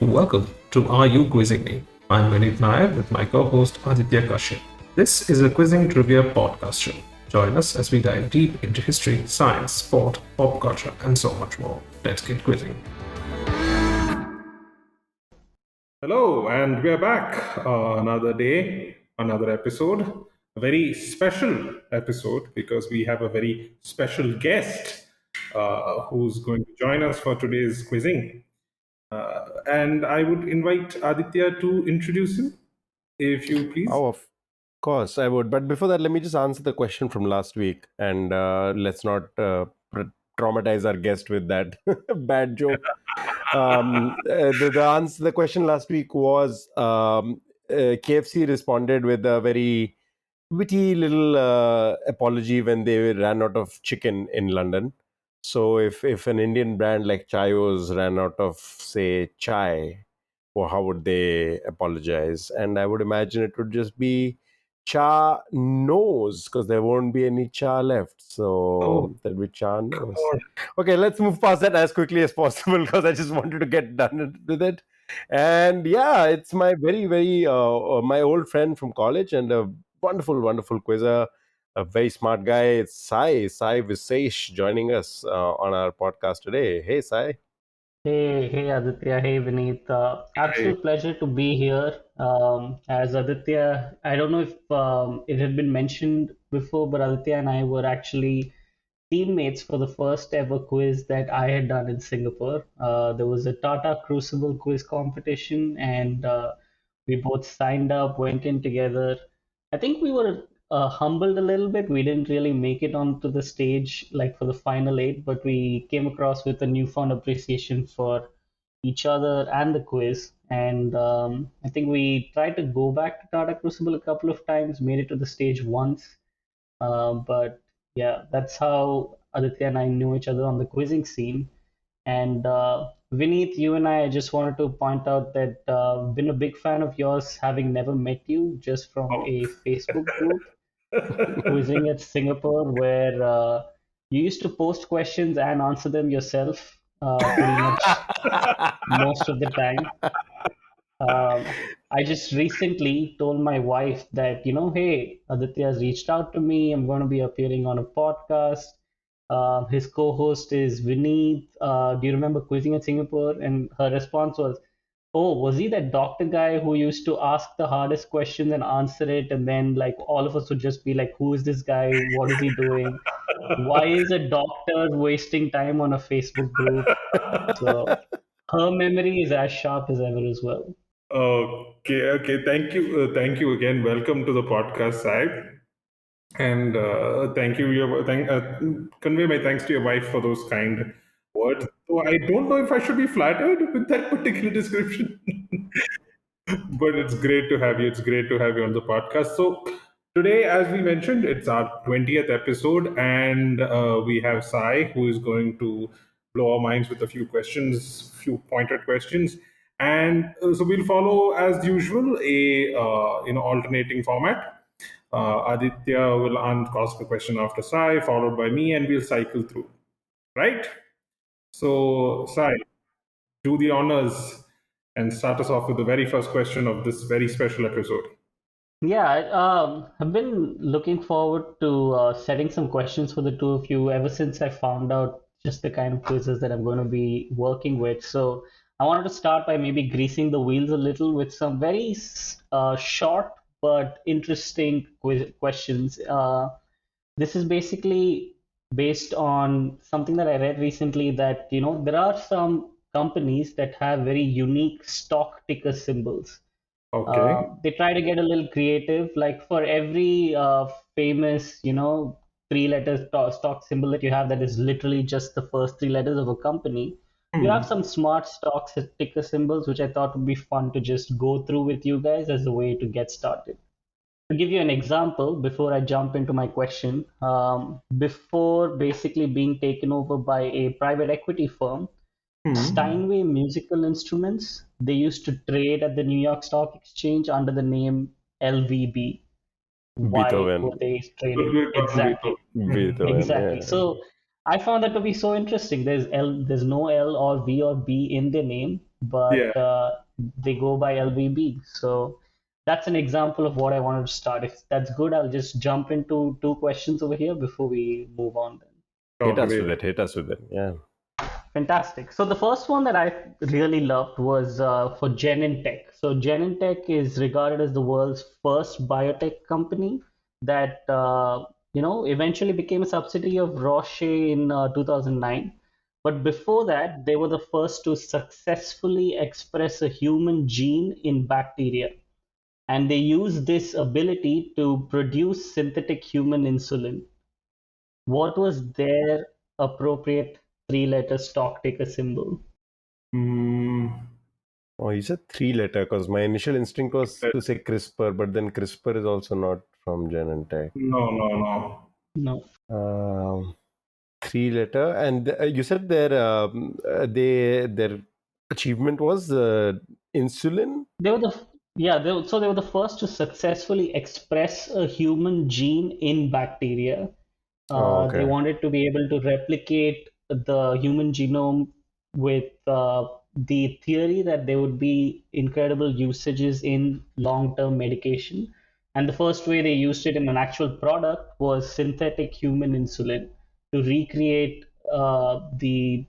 Welcome to Are You Quizzing Me? I'm Vinit Nair with my co-host Aditya Kashyap. This is a quizzing trivia podcast show. Join us as we dive deep into history, science, sport, pop culture, and so much more. Let's get quizzing. Hello, and we're back. Another day, another episode. A very special episode because we have a very special guest who's going to join us for today's quizzing. And I would invite Aditya to introduce him, if you please. Oh, of course, I would. But before that, let me just answer the question from last week, and let's not traumatize our guest with that bad joke. The question last week was KFC responded with a very witty little apology when they ran out of chicken in London. So if an Indian brand like Chayo's ran out of, say, chai, or how would they apologize? And I would imagine it would just be cha nose, because there won't be any cha left. Oh, So there'll be cha come nose. on. Okay, let's move past that as quickly as possible because I just wanted to get done with it. And yeah, it's my my old friend from college and a wonderful quizzer, a very smart guy. It's Sai Visesh joining us on our podcast today. Hey, Sai. Hey Aditya, hey Vineet. Hi. Absolute pleasure to be here. As Aditya, I don't know if it had been mentioned before, but Aditya and I were actually teammates for the first ever quiz that I had done in Singapore. There was a Tata Crucible quiz competition, and we both signed up, went in together. I think we were humbled a little bit. We didn't really make it onto the stage like for the final eight, but we came across with a newfound appreciation for each other and the quiz. And I think we tried to go back to Tata Crucible a couple of times, made it to the stage once. But yeah, that's how Aditya and I knew each other on the quizzing scene. And Vineet, you and I just wanted to point out that been a big fan of yours, having never met you, just from Oh. a Facebook group, quizzing at Singapore, where you used to post questions and answer them yourself, pretty much most of the time. Um, I just recently told my wife that, hey, Aditya has reached out to me. I'm going to be appearing on a podcast. His co-host is Vineet. Do you remember quizzing in Singapore? And her response was, oh, was he that doctor guy who used to ask the hardest questions and answer it? And then, like, all of us would just be like, who is this guy? What is he doing? Why is a doctor wasting time on a Facebook group? So her memory is as sharp as ever as well. Okay. Thank you again. Welcome to the podcast, Sai. And thank you. Convey my thanks to your wife for those kind words. So I don't know if I should be flattered with that particular description, but it's great to have you. It's great to have you on the podcast. So today, as we mentioned, it's our 20th episode, and we have Sai who is going to blow our minds with a few questions, few pointed questions. And so we'll follow as usual a alternating format. Aditya will ask a question after Sai, followed by me, and we'll cycle through. Right? So, Sai, do the honors and start us off with the very first question of this very special episode. Yeah, I've been looking forward to setting some questions for the two of you ever since I found out just the kind of quizzes that I'm going to be working with. So I wanted to start by maybe greasing the wheels a little with some very short but interesting questions. This is basically based on something that I read recently that, there are some companies that have very unique stock ticker symbols. Okay. They try to get a little creative. Like for every famous, three letter stock symbol that you have, that is literally just the first three letters of a company. You have Hmm. some smart stock ticker symbols, which I thought would be fun to just go through with you guys as a way to get started. To give you an example, before I jump into my question, before basically being taken over by a private equity firm, Hmm. Steinway Musical Instruments, they used to trade at the New York Stock Exchange under the name LVB. Why were Beethoven. they trading? Ludwig van Exactly. Beethoven. Hmm. Beethoven, Exactly. yeah. So I found that to be so interesting. There's no L or V or B in their name, Yeah. but they go by LVB. So that's an example of what I wanted to start. If that's good, I'll just jump into two questions over here before we move on then. Oh, Hit us with great. it. Hit us with it. Yeah. Fantastic. So the first one that I really loved was for Genentech. So Genentech is regarded as the world's first biotech company that eventually became a subsidiary of Roche in 2009. But before that, they were the first to successfully express a human gene in bacteria, and they used this ability to produce synthetic human insulin. What was their appropriate three-letter stock ticker symbol? Mm, Oh, you said three letter because my initial instinct was to say CRISPR, but then CRISPR is also not from Genentech. no, no, no. No. Um, Three letter, and you said their achievement was insulin. They were the yeah, they were the first to successfully express a human gene in bacteria. Oh, They okay. wanted to be able to replicate the human genome with the theory that there would be incredible usages in long-term medication. And the first way they used it in an actual product was synthetic human insulin to recreate the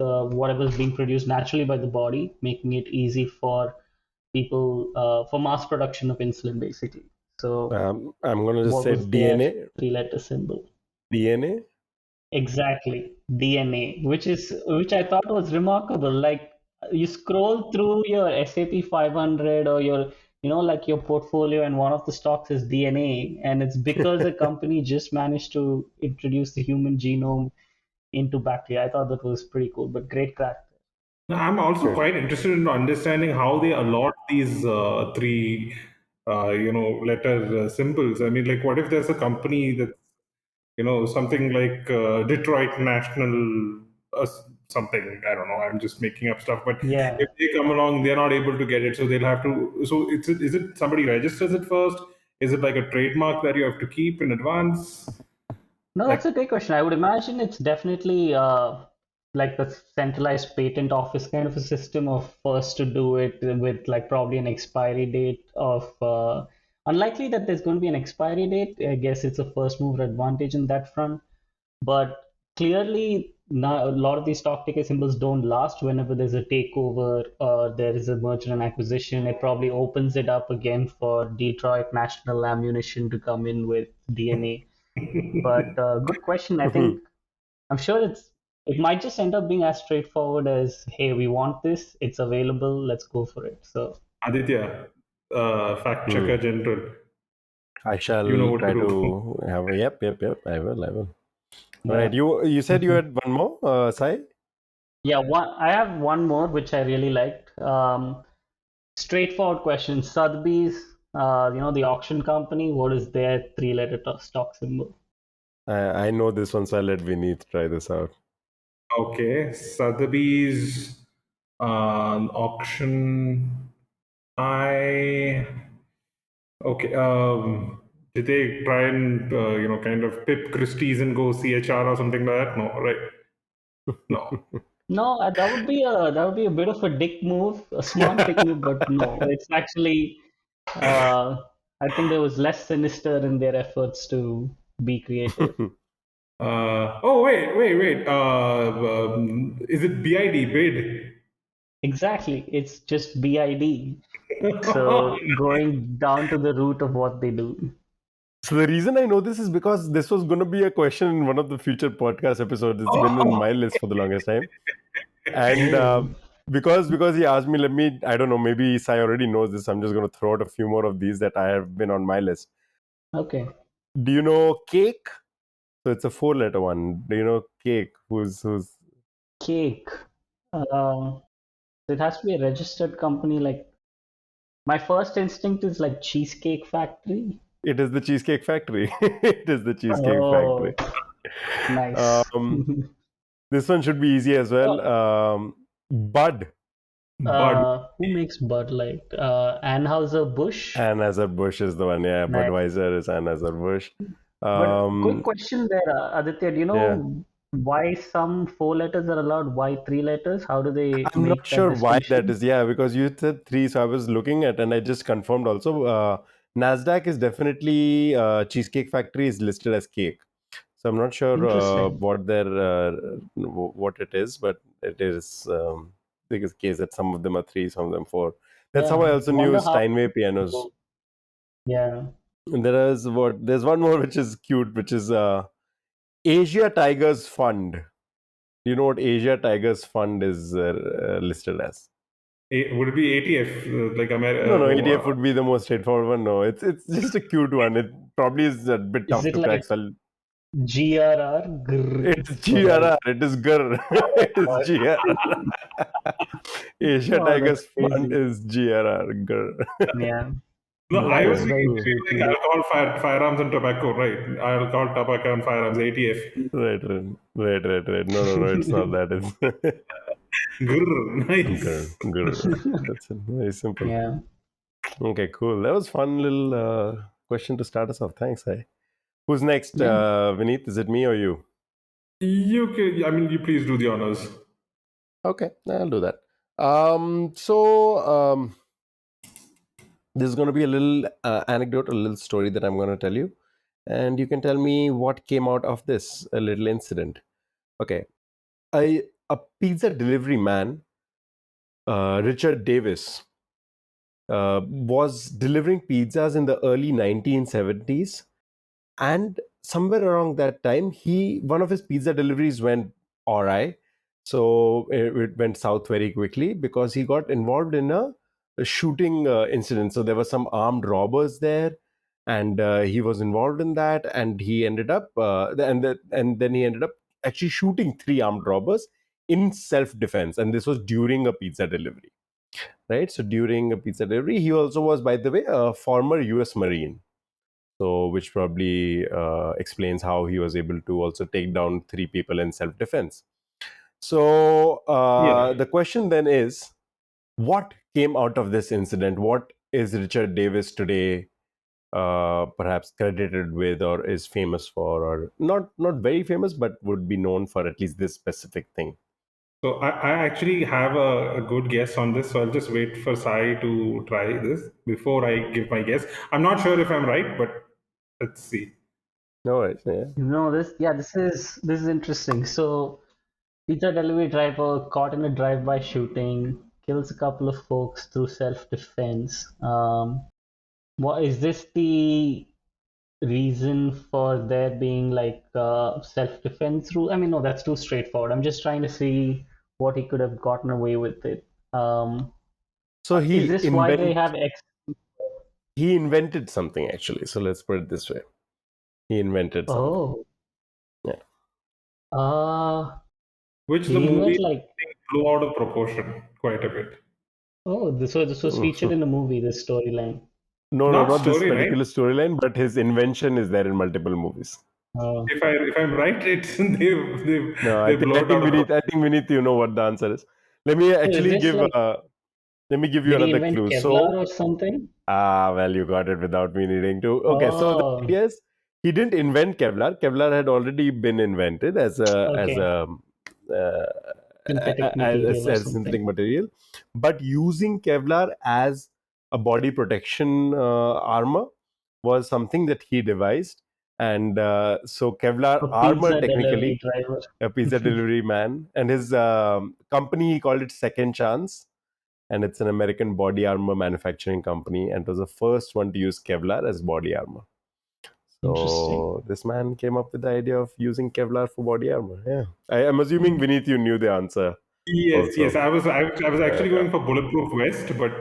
whatever's being produced naturally by the body, making it easy for people for mass production of insulin, basically. So, I'm gonna just what say was their DNA. three-letter symbol? DNA. Exactly, DNA, which I thought was remarkable. Like you scroll through your SAP 500 or like your portfolio, and one of the stocks is DNA, and it's because a company just managed to introduce the human genome into bacteria. I thought that was pretty cool, but great crack. Now, I'm also Good. quite interested in understanding how they allot these three, letter symbols. I mean, like, what if there's a company that's, something like Detroit National, something. I don't know. I'm just making up stuff. But Yeah. if they come along, they're not able to get it, so they'll have to. So, is it somebody registers it first? Is it like a trademark that you have to keep in advance? No, Like, that's a great question. I would imagine it's definitely like a centralized patent office kind of a system of first to do it with like probably an expiry date of unlikely that there's going to be an expiry date. I guess it's a first mover advantage in that front. But clearly, now, a lot of these stock ticket symbols don't last whenever there's a takeover or there is a merger and acquisition. It probably opens it up again for Detroit National Ammunition to come in with DNA. But good question. I think I'm sure it might just end up being as straightforward as, hey, we want this, it's available, let's go for it. So Aditya, fact checker Hmm. general, I you know shall what to try do. to have a yep. I will. I will. All right. yeah. You said you had one more, Sai? Yeah, one I have one more which I really liked. Straightforward question. Sotheby's, the auction company, what is their three-letter stock symbol? I know this one, so I'll let Vineet try this out. Okay, Sotheby's auction. I okay. Did they try and kind of pip Christie's and go CHR or something like that? No, right? No. No, that would be a bit of a dick move, a smart dick move, but no, it's actually uh, I think there was less sinister in their efforts to be creative. Oh wait. Is it BID bid? Exactly, it's just BID. So going down to the root of what they do. So the reason I know this is because this was going to be a question in one of the future podcast episodes. It's been in Oh, my list for the longest time, and Oh, because he asked me, let me. I don't know. Maybe Sai already knows this. I'm just going to throw out a few more of these that I have been on my list. okay. Do you know Cake? So it's a four-letter one. Do you know Cake? Who's Cake. It has to be a registered company. Like my first instinct is like Cheesecake Factory. It is the Cheesecake Factory. It is the Cheesecake Factory. Oh, nice. Um, this one should be easy as well. Oh, Bud. Bud. who makes Bud Light? Anheuser-Busch. Anheuser-Busch is the one. Yeah, Nice. Budweiser is Anheuser-Busch. But quick Um, question there, Aditya. Do you yeah. know why some four letters are allowed, why three letters? How do they I'm not make that sure why that distinction? is. Yeah, because you said three, so I was looking at, and I just confirmed also. Nasdaq is definitely Cheesecake Factory is listed as cake. So I'm not sure Interesting. what their what it is, but it is the case that some of them are three, some of them four. That's how I Yeah. also knew Wonder how. Steinway pianos. Yeah. And there's one more which is cute, which is Asia Tigers Fund. Do you know what Asia Tigers Fund is listed as? Would it be ATF? Like No, no, ETF would be the most straightforward one. No, it's just a cute one. It probably is a bit Is tough it to crack. like So GRR? Grr, it's or like, GRR. It is GR. It is GRR. Asia oh, that's Tigers Fund crazy. is GRR. GR. Yeah. No, I That was is Okay, very thinking cool. cute like indeed. alcohol, firearms, and tobacco, right? Alcohol, tobacco, and firearms, ATF. Right, right, right, right, right. No, no, no. It's not that. It's Grr, GR. nice. GR. That's it. Very simple. Yeah. Okay, cool. That was fun little question to start us off. Thanks, hey. Who's next? Yeah. Vineet, is it me or you? You can, I mean, you please do the honors. Okay, I'll do that. So this is going to be a little anecdote, a little story that I'm going to tell you, and you can tell me what came out of this a little incident. Okay, a pizza delivery man, Richard Davis, was delivering pizzas in the early 1970s, and somewhere around that time he one of his pizza deliveries went awry, so it went south very quickly because he got involved in a shooting incident. So there were some armed robbers there, and he was involved in that, and he ended up and then he ended up actually shooting three armed robbers in self defense, and this was during a pizza delivery, right? So during a pizza delivery, he also was, by the way, a former US Marine, so which probably explains how he was able to also take down three people in self-defense. So Yeah. the question then is, what came out of this incident? What is Richard Davis today perhaps credited with, or is famous for, or not very famous, but would be known for at least this specific thing? So I actually have a good guess on this. So I'll just wait for Sai to try this before I give my guess. I'm not sure if I'm right, but let's see. No, right? Yeah. No, this is interesting. So, pizza delivery driver caught in a drive-by shooting, kills a couple of folks through self-defense. What is this the reason for there being like self-defense rule? I mean, no, that's too straightforward. I'm just trying to see what he could have gotten away with it. Um, So is this why they have X? he invented something actually. So let's put it this way: he invented something. Oh, Yeah. uh, Which the he movie invent like, blew out of proportion quite a bit. oh, this was featured in the movie, this storyline. No, no, Not not this storyline. particular storyline, but his invention is there in multiple movies. Oh, If I'm right, it's No, they blow it out of proportion. I think we need to know what the answer is. Let me so is actually this give like, let me give you did he another invent clue. Kevlar So or something? well, you got it without me needing to. Okay, so the Oh, idea is he didn't invent Kevlar. Kevlar had already been invented okay. uh, Synthetic material or as something. synthetic material, but using Kevlar as a body protection armor was something that he devised. And so Kevlar A armor, pizza delivery technically, driver. a pizza delivery man, and his company, he called it Second Chance, and it's an American body armor manufacturing company, and it was the first one to use Kevlar as body armor. Interesting. So this man came up with the idea of using Kevlar for body armor. Yeah, I'm assuming Vineet, you knew the answer Yes, yes. also. I was actually Yeah, going for bulletproof vest, but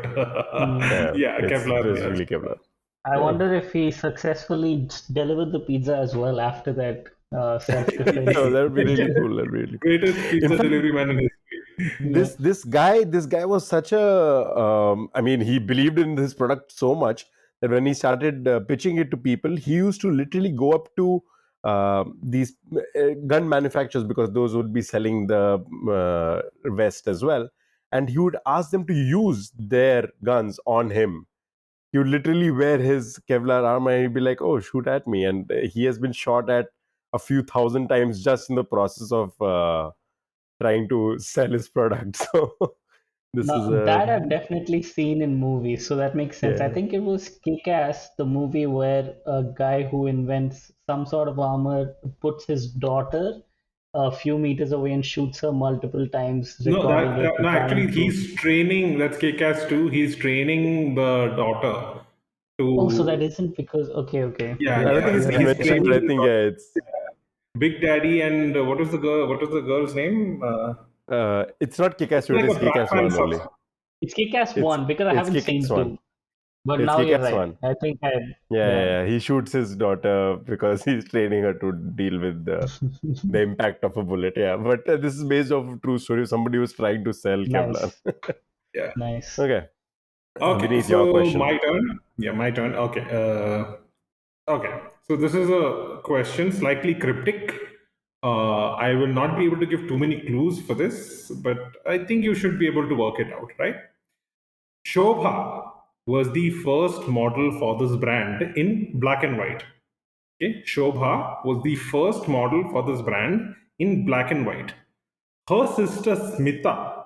Hmm. yeah, yeah, it's Kevlar. Yes. basically Kevlar. I Yeah. wonder if he successfully delivered the pizza as well after that self-defense. Oh, that would be really Yes. cool. That would be really cool. Greatest In pizza fact, delivery man in history. Yeah. this guy was such a I mean, he believed in this product so much that when he started pitching it to people, he used to literally go up to these gun manufacturers, because those would be selling the vest as well, and he would ask them to use their guns on him. He would literally wear his Kevlar armor and he'd be like, "Oh, shoot at me!" And he has been shot at a few thousand times just in the process of trying to sell his product. So this is Now, a that I've definitely seen in movies, so that makes sense. I yeah. think it was Kick-Ass, the movie where a guy who invents some sort of armor puts his daughter a few meters away and shoots her multiple times, No, recording it no, and actually, trying to. he's training. That's Kick-Ass 2. He's training the daughter Oh, so that to. isn't because. Okay, okay. Yeah, I You're don't think yeah. it's you're been He's right. You're mentioned, right. but training I the think daughter. it's Big Daddy and what was the girl? What was the girl's name? it's not Kick-Ass It's 2, it like is a Kick-Ass Batman 1 sort. only. It's Kick-Ass It's 1 because I it's haven't Kick-Ass seen 1. 2. But It's now you're Kick-Ass right. 1. I think Yeah, yeah. yeah, yeah. He shoots his daughter because he's training her to deal with the impact of a bullet. Yeah, but this is based off of true story. Somebody was trying to sell Kevlar. Nice. Yeah. Nice. Okay, Okay, Beneath your so question. my turn. Yeah, my turn. Okay. Okay. So this is a question slightly cryptic. I will not be able to give too many clues for this, but I think you should be able to work it out, right? Shobha was the first model for this brand in black and white. Okay, Shobha was the first model for this brand in black and white. Her sister Smita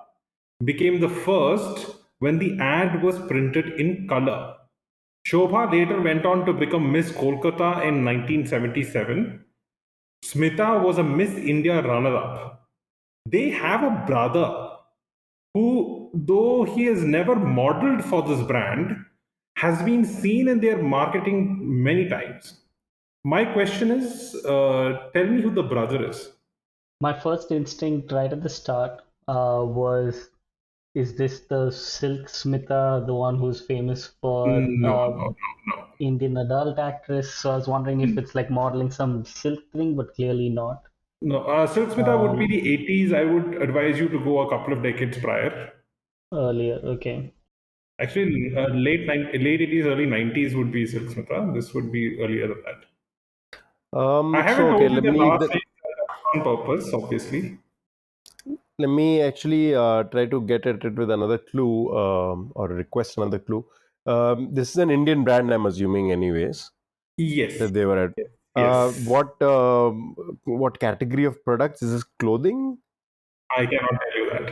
became the first when the ad was printed in color. Shobha later went on to become Miss Kolkata in 1977. Smita was a Miss India runner up. They have a brother who, though he has never modeled for this brand, has been seen in their marketing many times. My question is tell me who the brother is. My first instinct right at the start was, is this the Silk Smita, the one who's famous for No, no, no, Indian adult actress? So I was wondering if no. it's like modeling some silk thing, but clearly not. No, Silk Smita would be Um, the 80s. I would advise you to go a couple of decades prior. Earlier, okay. Actually, late 80s, early 90s would be Silk Smita. This would be earlier than that. I So haven't okay, told you the last name on purpose, obviously. let me actually try to get at it with another clue or request another clue. This is an Indian brand, I'm assuming, anyways, Yes, that they were at. yes. What category of products is this? Clothing? I cannot tell you that.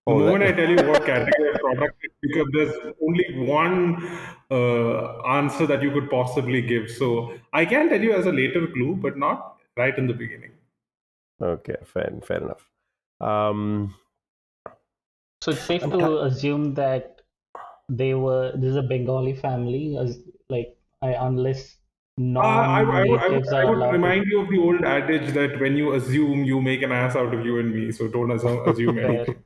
The Oh, moment I that, tell you what category of product, it's because there's only one answer that you could possibly give. So I can tell you as a later clue, but not right in the beginning. okay, fair enough. Um, So it's safe I'm to assume that this is a Bengali family, as like unless non-natives I are would allowed to. remind you of the old adage that when you assume, you make an ass out of you and me. So don't assume Fair. anything.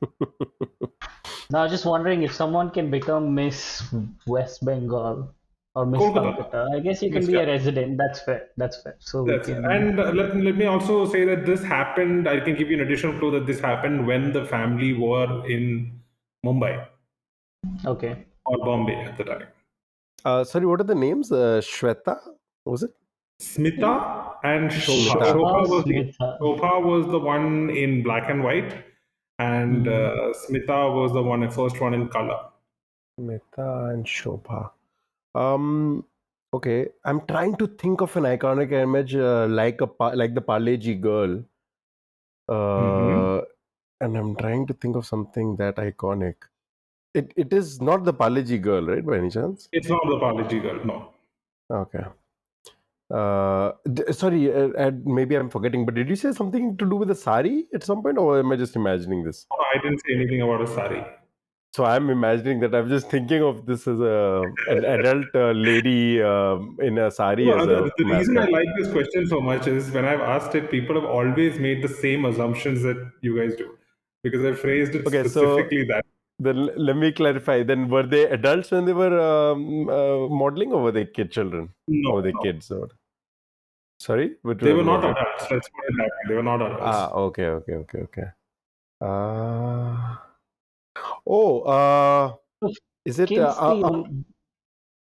Now, I was just wondering if someone can become Miss West Bengal or Miss Kolkata. Calcutta. I guess you can Miss be Cal- a resident. That's fair. That's fair. So we That's can. and let me also say that this happened. I can give you an additional clue that this happened when the family were in Mumbai Okay. or Bombay at the time. sorry, what are the names? Shweta, was it? Smita and Shobha. Smita. Shobha Smita. Shobha was the one in black and white, and Hmm. Smita was the first one in color. Smita and Shobha. Um, okay, I'm trying to think of an iconic image like the Parle G girl, Hmm. uh, and I'm trying to think of something that iconic. It is not the Parle G girl, right? By any chance? It's not the Parleji girl, no. Okay. Sorry, maybe I'm forgetting, but did you say something to do with the sari at some point, or am I just imagining this? I didn't say anything about a sari. So I'm imagining that I'm just thinking of this as an adult lady in a sari No, as a the reason I mascot. like this question so much is when I've asked it, people have always made the same assumptions that you guys do because I phrased it Okay, so specifically that. then let me clarify. Then were they adults when they were modeling, or were they children, No, or were they no. kids? Or sorry, which They were one not was it? adults. Let's put it that way. They were not adults. Okay. Uh, oh, So is it kids, the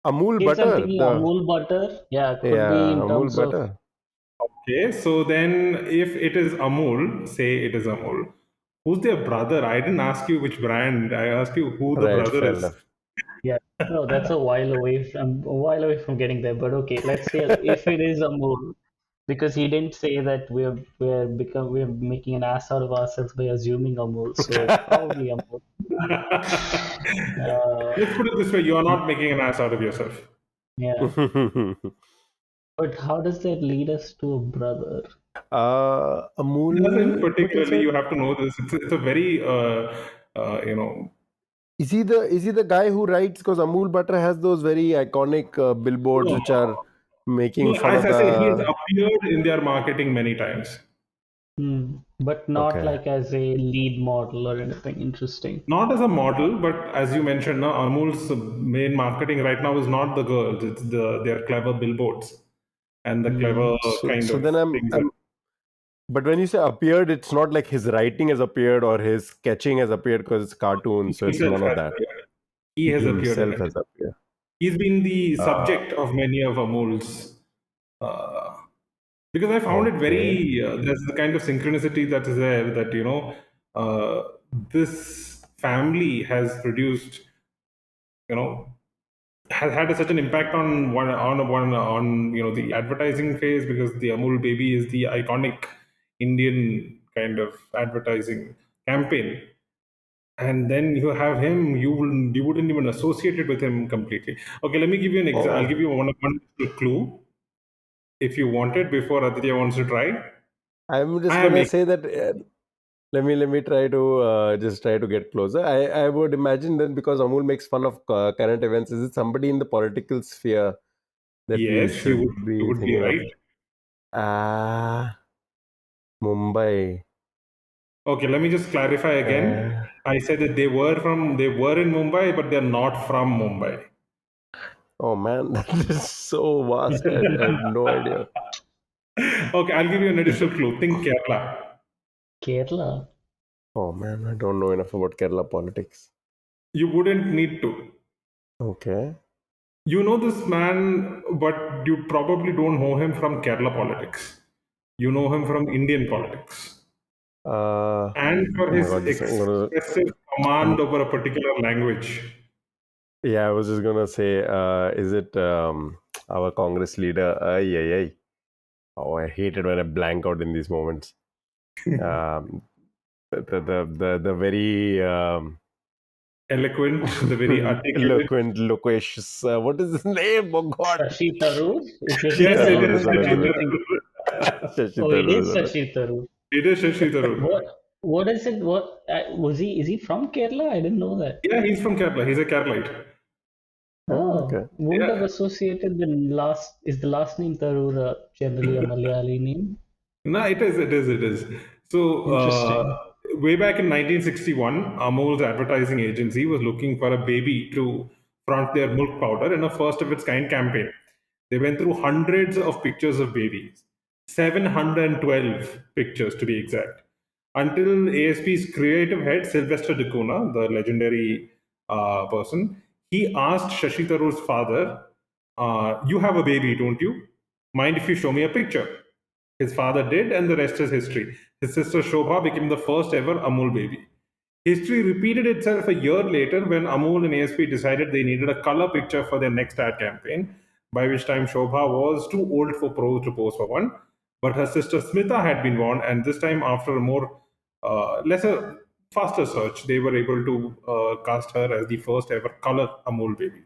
Amul kids, I'm butter? thinking The Amul butter. Yeah, could be Yeah, in Amul terms of. butter. Okay, so then if it is Amul, say it is Amul, who's their brother? I didn't ask you which brand. I asked you who the Right, brother fair is. enough. Yeah. No, that's a while away from getting there. But okay, let's say if it is Amul. because he didn't say that we're making an ass out of ourselves by assuming Amul. So probably Amul. Let's Uh, put it this way: you are not making an ass out of yourself. yeah, but how does that lead us to a brother? It doesn't Amul Butter's particularly. You have to know this. It's a very you know. is he the guy who writes, because Amul Butter has those very iconic billboards No, which are making no, fun as of I say, he has the. appeared in their marketing many times. But not Okay. like as a lead model or anything. Interesting. Not as a model, but as you mentioned, now Amul's main marketing right now is not the girls; it's their clever billboards and the Hmm. clever So kind so of then things. I'm but when you say appeared, it's not like his writing has appeared or his sketching has appeared because it's cartoon, He so it's himself none of has that. appeared. He He has appeared in himself it. has appeared. He's been the Uh, subject of many of Amul's. Uh, because I found it okay. very, there's the kind of synchronicity that is there that, uh, this family has produced, you know, has had such an impact on the advertising phase, because the Amul baby is the iconic Indian kind of advertising campaign. And then you have him, you wouldn't even associate it with him completely. Okay, let me give you an example. I'll Oh, give you one little clue if you want it before Aditya wants to try. I'm just I am gonna making. say that. Let me try to just try to get closer. I would imagine that because Amul makes fun of current events, is it somebody in the political sphere that we Yes, you should would you be would be thinking of? right. Ah, Mumbai. Okay, let me just clarify again. Uh, I said that they were in Mumbai, but they're not from Mumbai. oh man, that is so vast. I have no idea. Okay, I'll give you an additional clue. Think Kerala. Kerala. Oh man, I don't know enough about Kerala politics. You wouldn't need to. Okay. You know this man, but you probably don't know him from Kerala politics. You know him from Indian politics. Uh, And for oh my his god, this I'm gonna. expressive command Um, over a particular language. yeah, I was just gonna say, is it our Congress leader? Ay, ay, ay. Oh, I hate it when I blank out in these moments. Um, the very Eloquent, the very articulate. eloquent, loquacious. What is his name? Oh God, Shashi Tharoor? Is Shashi Yes, it Tharoor Tharoor? is is what I'm it Shashi is. only Tharoor. thinking. Shashi Oh, it Tharoor is is what it Shashi Tharoor. It is Shashi Tharoor. What? What is it? What was he? Is he from Kerala? I didn't know that. Yeah, he's from Kerala. He's a Keralite. is. Oh, Oh, okay. wouldn't have Yeah. associated the last. Is the last name Tharoor generally a Malayali name? No, it is. It is. It is. So, Interesting. way back in 1961, Amul's advertising agency was looking for a baby to front their milk powder in a first of its kind campaign. They went through hundreds of pictures of babies, 712 pictures to be exact, until ASP's creative head, Sylvester Dacuna, the legendary person, he asked Shashi Tharoor's father, "You have a baby, don't you? Mind if you show me a picture?" His father did, and the rest is history. His sister Shobha became the first ever Amul baby. History repeated itself a year later when Amul and ASP decided they needed a color picture for their next ad campaign, by which time Shobha was too old for pros to pose for one. But her sister Smita had been born, and this time, after a more faster search, they were able to cast her as the first ever color Amul baby.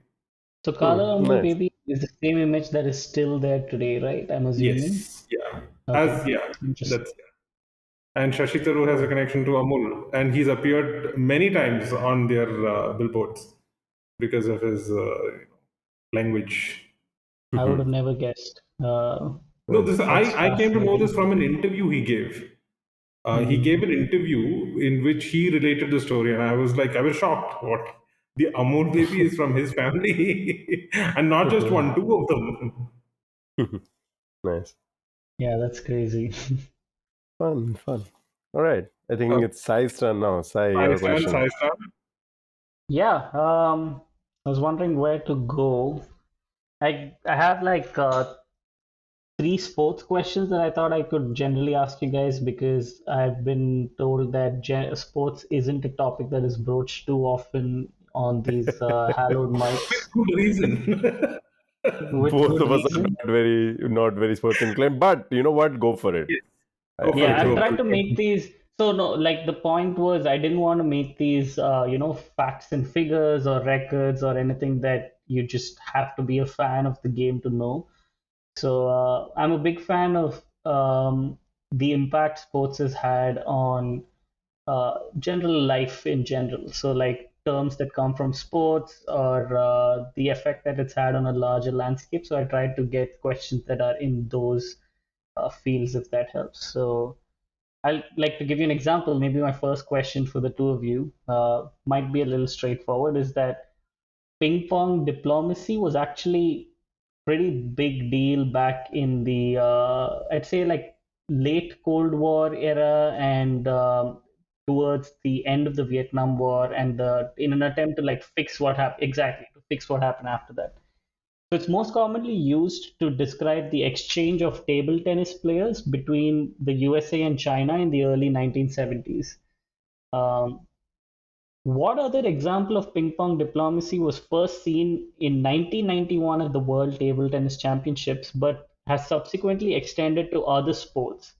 So Kala Amul Nice. Baby is the same image that is still there today, right? I'm assuming. Yes, yeah, Okay, as yeah, interesting. that's and Shashi Tharoor has a Oh. connection to Amul, and he's appeared many times on their billboards because of his language. I would have never guessed. No, this That's I came to know fascinating. this from an interview he gave. He Hmm. gave an interview in which he related the story, and I was shocked. What, the Amul baby is from his family, and not just one, two of them. Nice. Yeah, that's crazy. Fun, fun. All right. I think Uh, it's Sai's turn now. Sai, Sai your Stan, question. Sai Stan. Yeah, I was wondering where to go. I have like three sports questions that I thought I could generally ask you guys because I've been told that sports isn't a topic that is broached too often on these hallowed With mics. good reason. With Both good of us are reason. not very sports inclined, but you know what? Go for it. Yes, I, go for I Yeah, it. I've Go think. for tried to it. make these. So no, like the point was, I didn't want to make these, facts and figures or records or anything that you just have to be a fan of the game to know. So I'm a big fan of the impact sports has had on general life in general. So like terms that come from sports or the effect that it's had on a larger landscape. So I tried to get questions that are in those fields, if that helps. So I'll like to give you an example. Maybe my first question for the two of you might be a little straightforward. Is that ping pong diplomacy was actually pretty big deal back in the I'd say like late Cold War era and towards the end of the Vietnam War and in an attempt to like fix what happened exactly to fix what happened after that. So it's most commonly used to describe the exchange of table tennis players between the USA and China in the early 1970s. Um, what other example of ping pong diplomacy was first seen in 1991 at the World Table Tennis Championships, but has subsequently extended to other sports?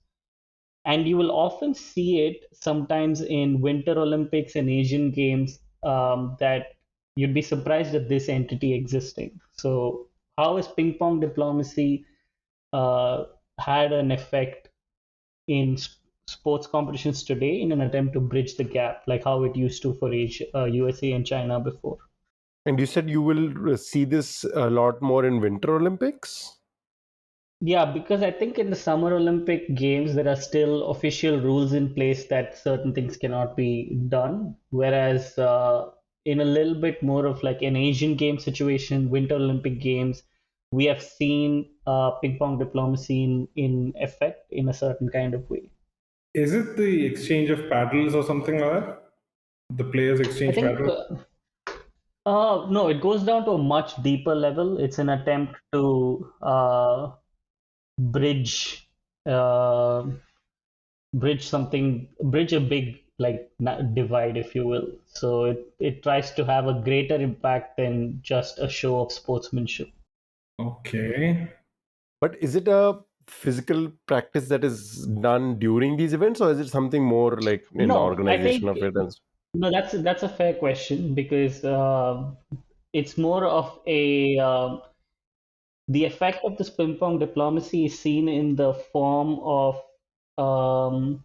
And you will often see it sometimes in Winter Olympics and Asian Games that you'd be surprised at this entity existing. So, how has ping pong diplomacy uh, had an effect in sports competitions today in an attempt to bridge the gap, like how it used to for Asia, USA and China before? And you said you will see this a lot more in Winter Olympics. Yeah, because I think in the Summer Olympic Games, there are still official rules in place that certain things cannot be done. Whereas in a little bit more of like an Asian game situation, Winter Olympic Games, we have seen ping pong diplomacy in effect in a certain kind of way. Is it the exchange of paddles or something like that? The players I exchange think paddles? no, it goes down to a much deeper level. It's an attempt to bridge uh, bridge a big like divide, if you will. So it tries to have a greater impact than just a show of sportsmanship. Okay. But is it a physical practice that is done during these events, or is it something more like in the No, I organization think of it? And no, that's a fair question because it's more of a the effect of this ping pong diplomacy is seen in the form of um,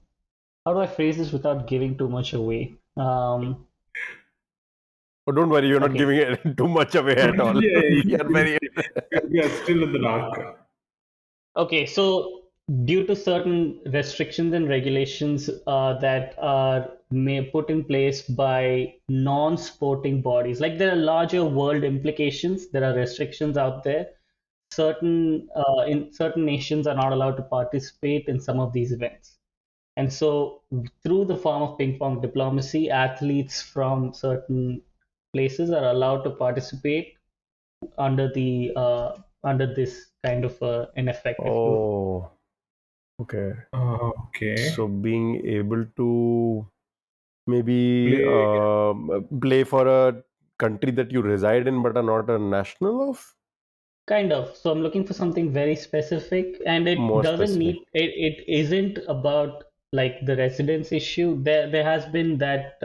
how do I phrase this without giving too much away? oh, don't worry, you're not Okay, giving it too much away at all. Yeah, We are very. we are still in the dark. okay. So due to certain restrictions and regulations that are put in place by non-sporting bodies, like there are larger world implications, there are restrictions out there. Certain nations are not allowed to participate in some of these events. And so, through the form of ping pong diplomacy, athletes from certain places are allowed to participate under the under this kind of in effect, if you will. Oh, okay. Okay. So being able to maybe Play. play for a country that you reside in but are not a national of, Kind of. So I'm looking for something very specific, and it more doesn't specific. need it isn't about like the residence issue. There has been that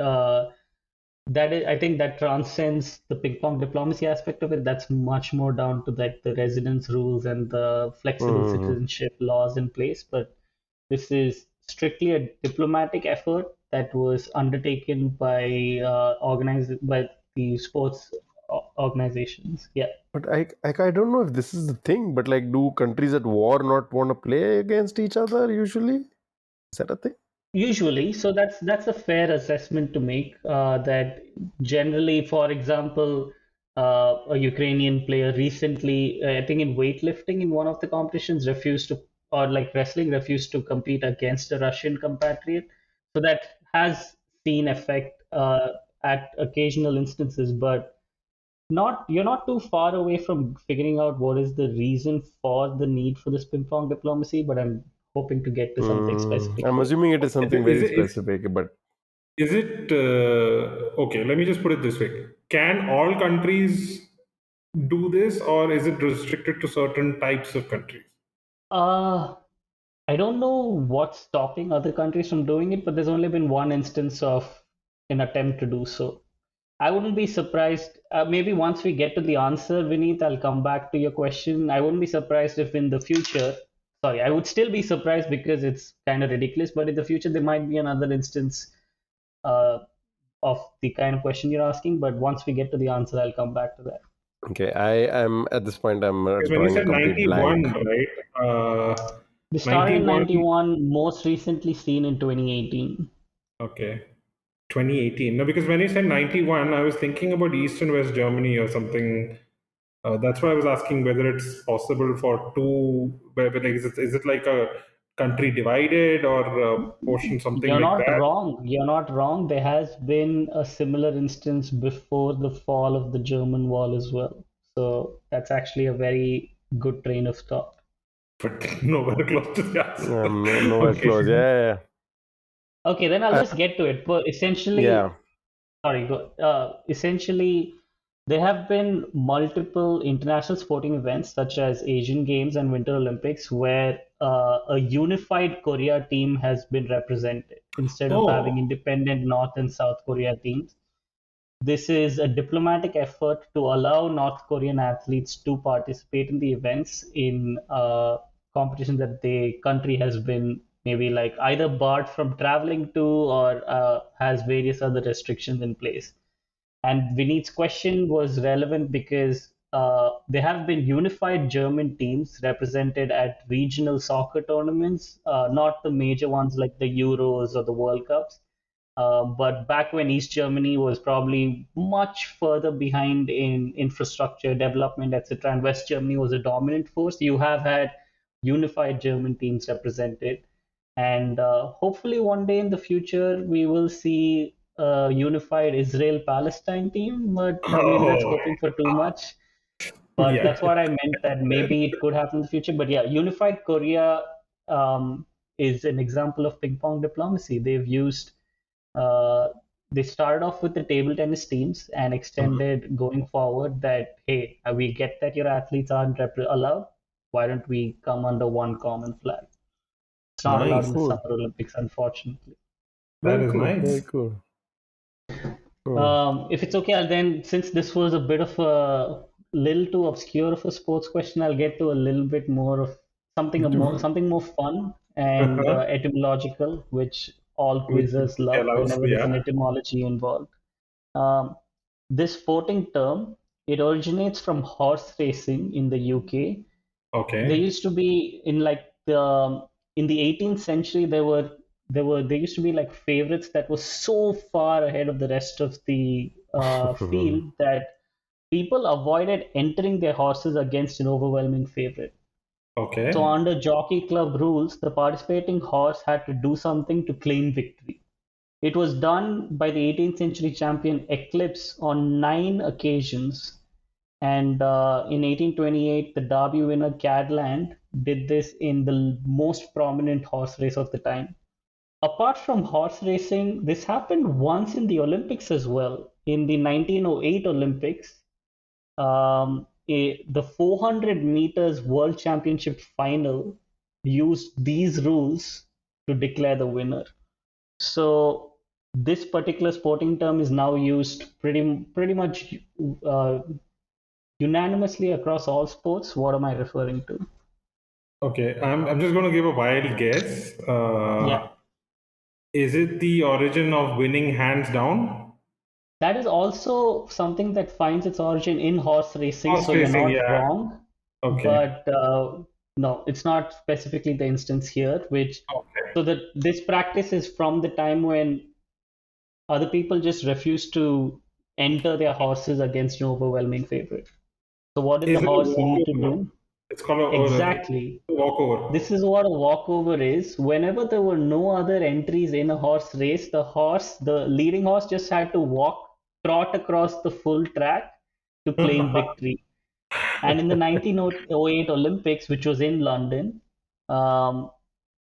that is, I think that transcends the ping pong diplomacy aspect of it. That's much more down to like the residence rules and the flexible Mhm. citizenship laws in place. But this is strictly a diplomatic effort that was undertaken by organized by the sports organizations. Yeah. But I don't know if this is the thing, but like, do countries at war not want to play against each other usually? Is that a thing? Usually, so that's a fair assessment to make. That generally, for example, a Ukrainian player recently, I think in weightlifting in one of the competitions, refused to, or like wrestling, refused to compete against a Russian compatriot. So that has seen effect at occasional instances, but not you're not too far away from figuring out what is the reason for the need for this ping pong diplomacy. But I'm hoping to get to something specific I'm for you. assuming it is something Is very it specific, but is it okay? Let me just put it this way: can all countries do this, or is it restricted to certain types of countries? Uh, I don't know what's stopping other countries from doing it, but there's only been one instance of an attempt to do so. I wouldn't be surprised. Maybe once we get to the answer, Vineet, I'll come back to your question. I wouldn't be surprised if in the future, sorry, I would still be surprised because it's kind of ridiculous, but in the future, there might be another instance uh, of the kind of question you're asking. But once we get to the answer, I'll come back to that. Okay, I am at this point. I'm Because when you drawing a said complete 91, blank. right? They started in 91, 91, most recently seen in 2018. okay. 2018. No, because when you said 91, I was thinking about East and West Germany or something. That's why I was asking whether it's possible for two, like, is it like a country divided or a portion, something You're like not that? wrong. You're not wrong. There has been a similar instance before the fall of the German wall as well. So that's actually a very good train of thought. But nowhere close to the answer. Nowhere close. Okay. Yeah, Okay, then I'll yeah, just get to it. But yeah. essentially, sorry, go. Essentially, there have been multiple international sporting events such as Asian Games and Winter Olympics where a unified Korea team has been represented instead of having Oh, independent North and South Korea teams. This is a diplomatic effort to allow North Korean athletes to participate in the events in competition that the country has been maybe like either barred from traveling to or has various other restrictions in place. And Vinit's question was relevant because there have been unified German teams represented at regional soccer tournaments, not the major ones like the Euros or the World Cups. But back when East Germany was probably much further behind in infrastructure development, etc., and West Germany was a dominant force, you have had unified German teams represented. And hopefully, one day in the future, we will see a unified Israel Palestine team. But I mean, that's oh, hoping for too much. But yeah. that's what I meant that maybe it could happen in the future. But yeah, unified Korea um, is an example of ping pong diplomacy. Uh, they started off with the table tennis teams and extended going forward that, hey, we get that your athletes aren't allowed. Why don't we come under one common flag? It's not allowed in Nice. the Cool. Summer Olympics, unfortunately. That Very is cool. Very nice. cool. Hmm. If it's okay, I'll then, since this was a bit of a little too obscure of a sports question, I'll get to a little bit more of something more fun and Uh-huh. etymological, which all Which quizzes love allows, whenever there's an yeah. etymology involved. Um, this sporting term, it originates from horse racing in the UK. There Okay. used to be in like in the 18th century there used to be like favorites that were so far ahead of the rest of the field that people avoided entering their horses against an overwhelming favorite. So Okay. under jockey club rules, the participating horse had to do something to claim victory. It was done by the 18th century champion Eclipse on 9 occasions, and in 1828, the Derby winner Cadland did this in the most prominent horse race of the time. Apart from horse racing, this happened once in the Olympics as well. In the 1908 Olympics, the 400 meters World Championship final used these rules to declare the winner. So this particular sporting term is now used pretty much uh, unanimously across all sports. What am I referring to? Okay. I'm just going to give a wild guess. Yeah, Is it the origin of winning hands down? that is also something that finds its origin in horse racing, Horse so you're racing, not yeah. wrong. Okay. But no, it's not specifically the instance here, which Okay. so that this practice is from the time when other people just refused to enter their horses against an overwhelming favorite. So what did the Is it a horse need to walkover? do? It's called Exactly. a This walkover. is what a walkover is. Whenever there were no other entries in a horse race, the leading horse just had to trot across the full track to claim victory. And in the 1908 Olympics, which was in London, um,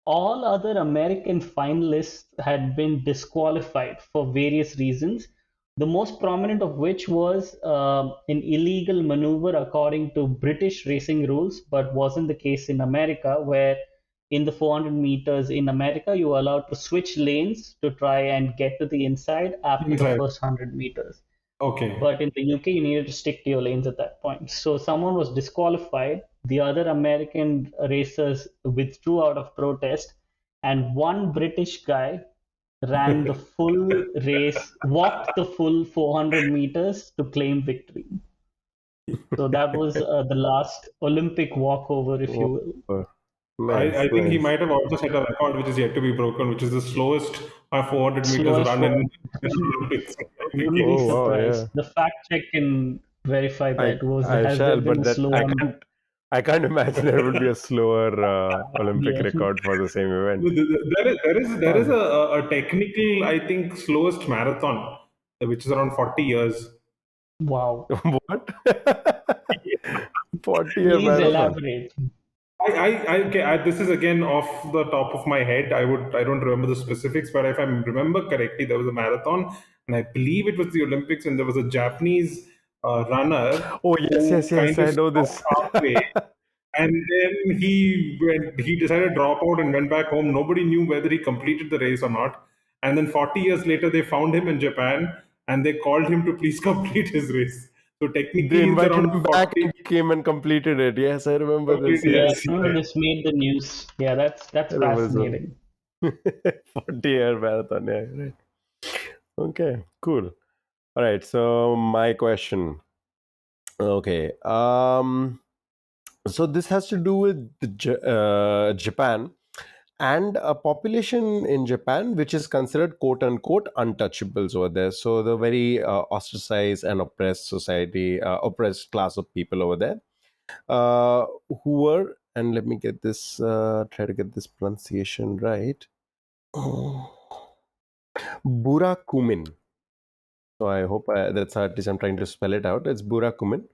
all other American finalists had been disqualified for various reasons. The most prominent of which was an illegal maneuver according to British racing rules, but wasn't the case in America, where in the 400 meters in America, you are allowed to switch lanes to try and get to the inside after the Inside. first 100 meters. Okay. But in the UK, you needed to stick to your lanes at that point. So someone was disqualified. The other American racers withdrew out of protest, and one British guy ran the full race, walked the full 400 meters to claim victory. So that was the last Olympic walkover, if you Oh, will. nice, I think he nice. might have also set a record which is yet to be broken, which is the slowest 400 meters Slowest run in one. the Olympics. I think Wouldn't be Oh, he- wow, yeah. surprised. The fact check can verify I that. Was I has there shall, been but a that slower? I can't imagine there would be a slower Olympic Yeah. record for the same event. there is Fun. a technical, I think, slowest marathon, which is around 40 years. Wow. What? 40-year Please marathon. elaborate. Okay, this is again off the top of my head. I don't remember the specifics, but if I remember correctly, there was a marathon, and I believe it was the Olympics, and there was a Japanese runner Oh, yes, who yes, yes. kind of I know stopped this. halfway, and then he decided to drop out and went back home. Nobody knew whether he completed the race or not. And then 40 years later, they found him in Japan, and they called him to please complete his race. So They technically, it's invited around him back 40 and he came and completed it. Yes, I remember this. completed. Yeah, Yes. Yes, this made the news. Yeah, that's I remember so. fascinating. 40-year marathon. Yeah, right. Okay, cool. All right. So my question. Okay. So this has to do with Japan and a population in Japan which is considered quote unquote untouchables over there. So the very ostracized and oppressed society, oppressed class of people over there, who were, and let me get this, try to get this pronunciation right. Burakumin. So I hope that's how at least I'm trying to spell it out. It's Burakumin.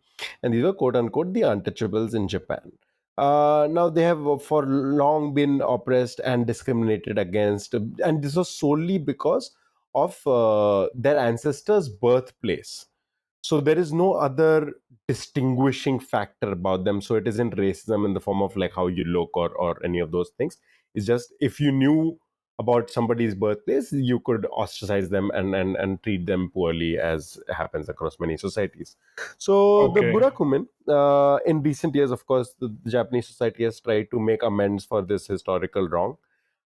And these are quote unquote the untouchables in Japan. Now they have for long been oppressed and discriminated against, and this was solely because of their ancestors' birthplace. So there is no other distinguishing factor about them. So it isn't racism in the form of like how you look or any of those things. It's just if you knew about somebody's birthplace, you could ostracize them and treat them poorly, as happens across many societies. So the okay. Burakumin, in recent years, of course, the Japanese society has tried to make amends for this historical wrong.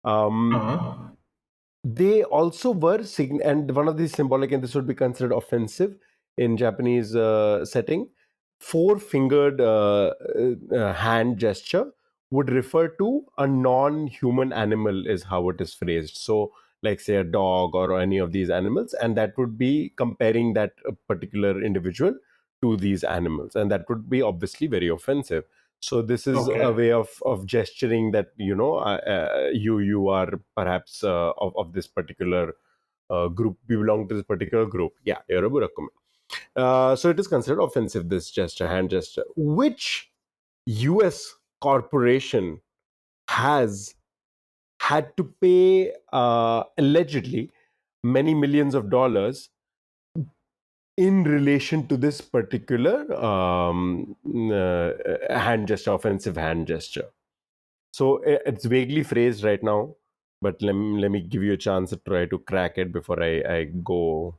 Um, Uh-huh. they also were and one of these symbolic, and this would be considered offensive in Japanese setting. Four-fingered hand gesture would refer to a non-human animal, is how it is phrased. So like say a dog or any of these animals, and that would be comparing that particular individual to these animals, and that would be obviously very offensive. So this is a Okay. way of gesturing that you are perhaps of this particular group, you belong to this particular group. Yeah, you're a Burakumin. So it is considered offensive, this gesture, hand gesture, which US corporation has had to pay allegedly many millions of dollars in relation to this particular hand gesture, offensive hand gesture. So it's vaguely phrased right now, but let me give you a chance to try to crack it before I go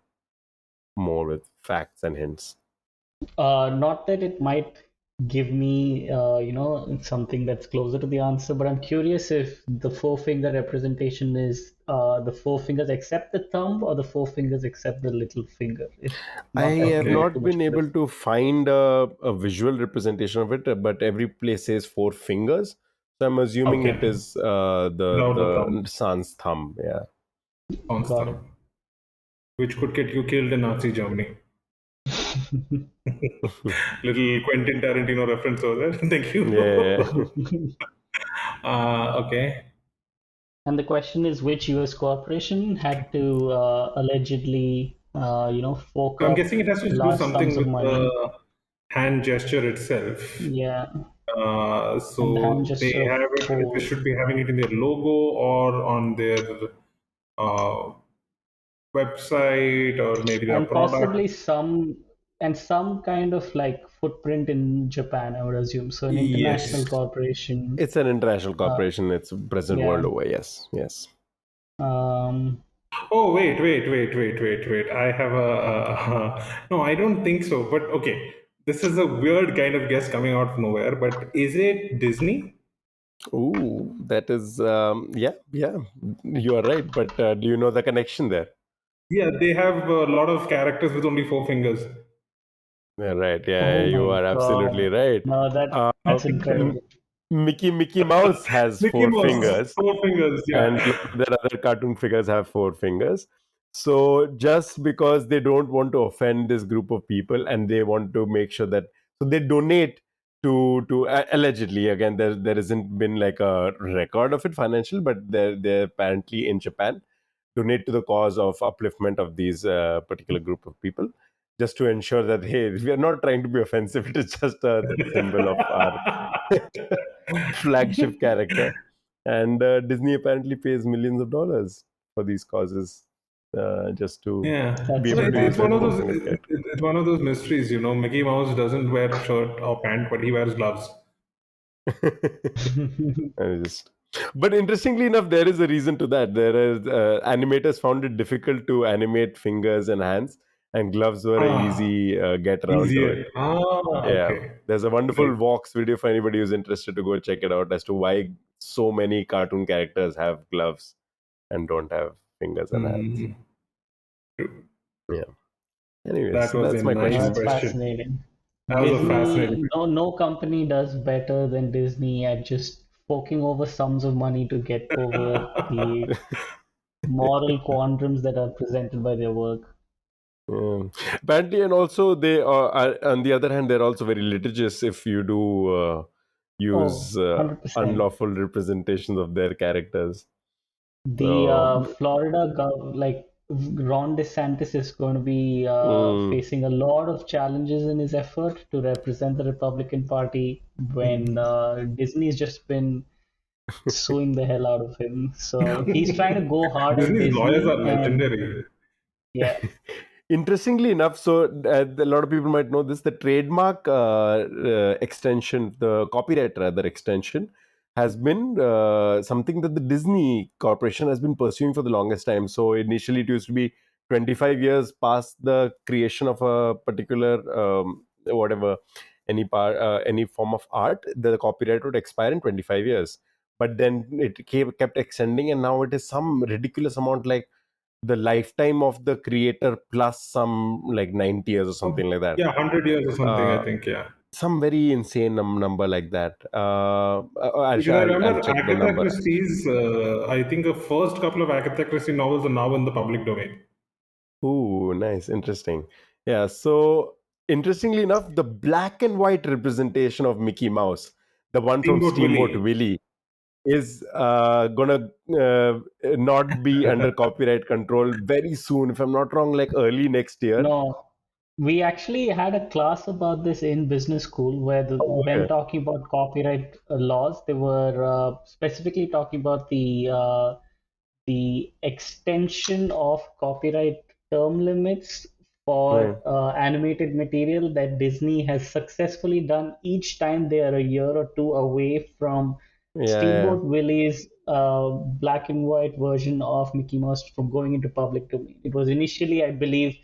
more with facts and hints. Not that it might give me, something that's closer to the answer, but I'm curious if the four-finger representation is the four fingers except the thumb or the four fingers except the little finger, if I not that have you Okay. have too not much been able preference. to find a visual representation of it, but every place says four fingers. So I'm assuming it Okay. is Without the thumb. the Sans thumb. Yeah. Got it. Constant, which could get you killed in Nazi Germany. Little Quentin Tarantino reference over there. Thank you. Yeah. Okay. And the question is which US corporation had to allegedly, fork I'm up guessing it has to do large something sums of with money. the hand gesture itself. Yeah, and the hand So they gesture of have it. They four. should be having it in their logo or on their uh, website or maybe their And possibly product. some kind of like footprint in Japan, I would assume. So an international Yes. corporation. It's an international Uh, corporation. It's present world yeah. over. Yes, yes. Um, Oh, wait. I have no, I don't think so. But okay, this is a weird kind of guess coming out of nowhere. But is it Disney? Ooh, that is yeah, yeah. You are right. But do you know the connection there? Yeah, they have a lot of characters with only four fingers. Yeah, right. Yeah, oh you my are absolutely God. right. No, Uh, that's incredible. Mickey Mouse has Mickey four Mouse, fingers, four fingers. and a Yeah. lot of their other cartoon figures have four fingers. So just because they don't want to offend this group of people, and they want to make sure that, so they donate to allegedly, again, there hasn't been like a record of it financial, but they're apparently in Japan donate to the cause of upliftment of these particular group of people, just to ensure that, hey, we are not trying to be offensive. It is just a symbol of our flagship character. And Disney apparently pays millions of dollars for these causes, just to Yeah. be That's So able to use it's that one of incredible. four those fingered character. it's one of those mysteries, you know. Mickey Mouse doesn't wear shirt or pant, but he wears gloves. I just, but interestingly enough, there is a reason to that. There is animators found it difficult to animate fingers and hands, and gloves were a Ah, easy get around to it. easier. Ah, Yeah, okay. there's a wonderful Right. Vox video for anybody who's interested to go check it out as to why so many cartoon characters have gloves and don't have fingers and hands. Mm, Yeah. Anyways, that so was a that's my No, nice question. that's question. fascinating. That was a fascinating. Disney, no company does better than Disney at just forking over sums of money to get over the moral quandaries that are presented by their work. Yeah. Apparently, and also they are, on the other hand, they're also very litigious if you do Oh, use 100%. unlawful representations of their characters. The So, like Ron DeSantis is going to be mm, facing a lot of challenges in his effort to represent the Republican Party when Disney's just been suing the hell out of him. So he's trying to go hard at Disney's lawyers are Disney, and legendary. yeah, interestingly enough, so a lot of people might know this, the trademark extension, the copyright rather extension, has been something that the Disney Corporation has been pursuing for the longest time. So initially it used to be 25 years past the creation of a particular whatever, any form of art, the copyright would expire in 25 years. But then it kept extending, and now it is some ridiculous amount, like the lifetime of the creator plus some like 90 years or something like that. Yeah, 100 years or something, I Uh, think. Yeah. some very insane number like that. Because I I'll remember check the Agatha number. Christie's, I think the first couple of Agatha Christie novels are now in the public domain. Ooh, nice, interesting. Yeah, so interestingly enough, the black and white representation of Mickey Mouse, the one from Steamboat Steamboat Willie. Willie, is gonna not be under copyright control very soon. If I'm not wrong, like early next year. no, we actually had a class about this in business school where when Okay. talking about copyright laws, they were specifically talking about the extension of copyright term limits Hmm. for animated material that Disney has successfully done each time they are a year or two away from Yeah, yeah. Steamboat Willie's black and white version of Mickey Mouse from going into public domain. It was initially, I believe,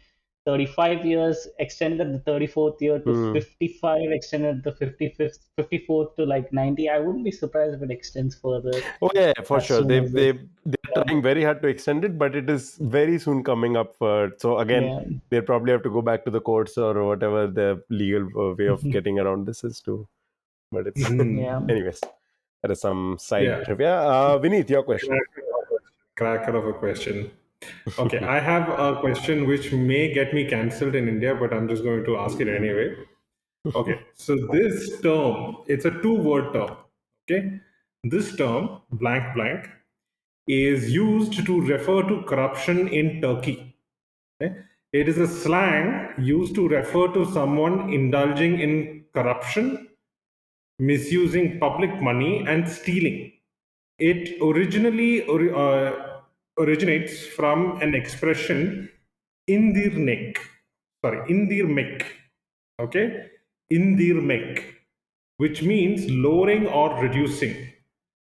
35 years, extended the 34th year to Hmm. 55, extended the 55th, 54th to like 90. I wouldn't be surprised if it extends further Oh yeah, yeah, for as sure. soon as this. They're trying very hard to extend it, but it is very soon coming up for. So again, Yeah. they probably have to go back to the courts or whatever the legal way of Yeah. getting around this is too. But it's Mhm. Yeah. anyways. That is some side Yeah. trivia. Vineet, your question. Cracker of a question. Okay, I have a question which may get me cancelled in India, but I'm just going to ask it anyway. Okay, so this term, it's a two-word term. Okay, this term, blank blank, is used to refer to corruption in Turkey. Okay? It is a slang used to refer to someone indulging in corruption, misusing public money, and stealing. It originally originates from an expression indirmek. Sorry, indirmek. Okay, indirmek, which means lowering or reducing.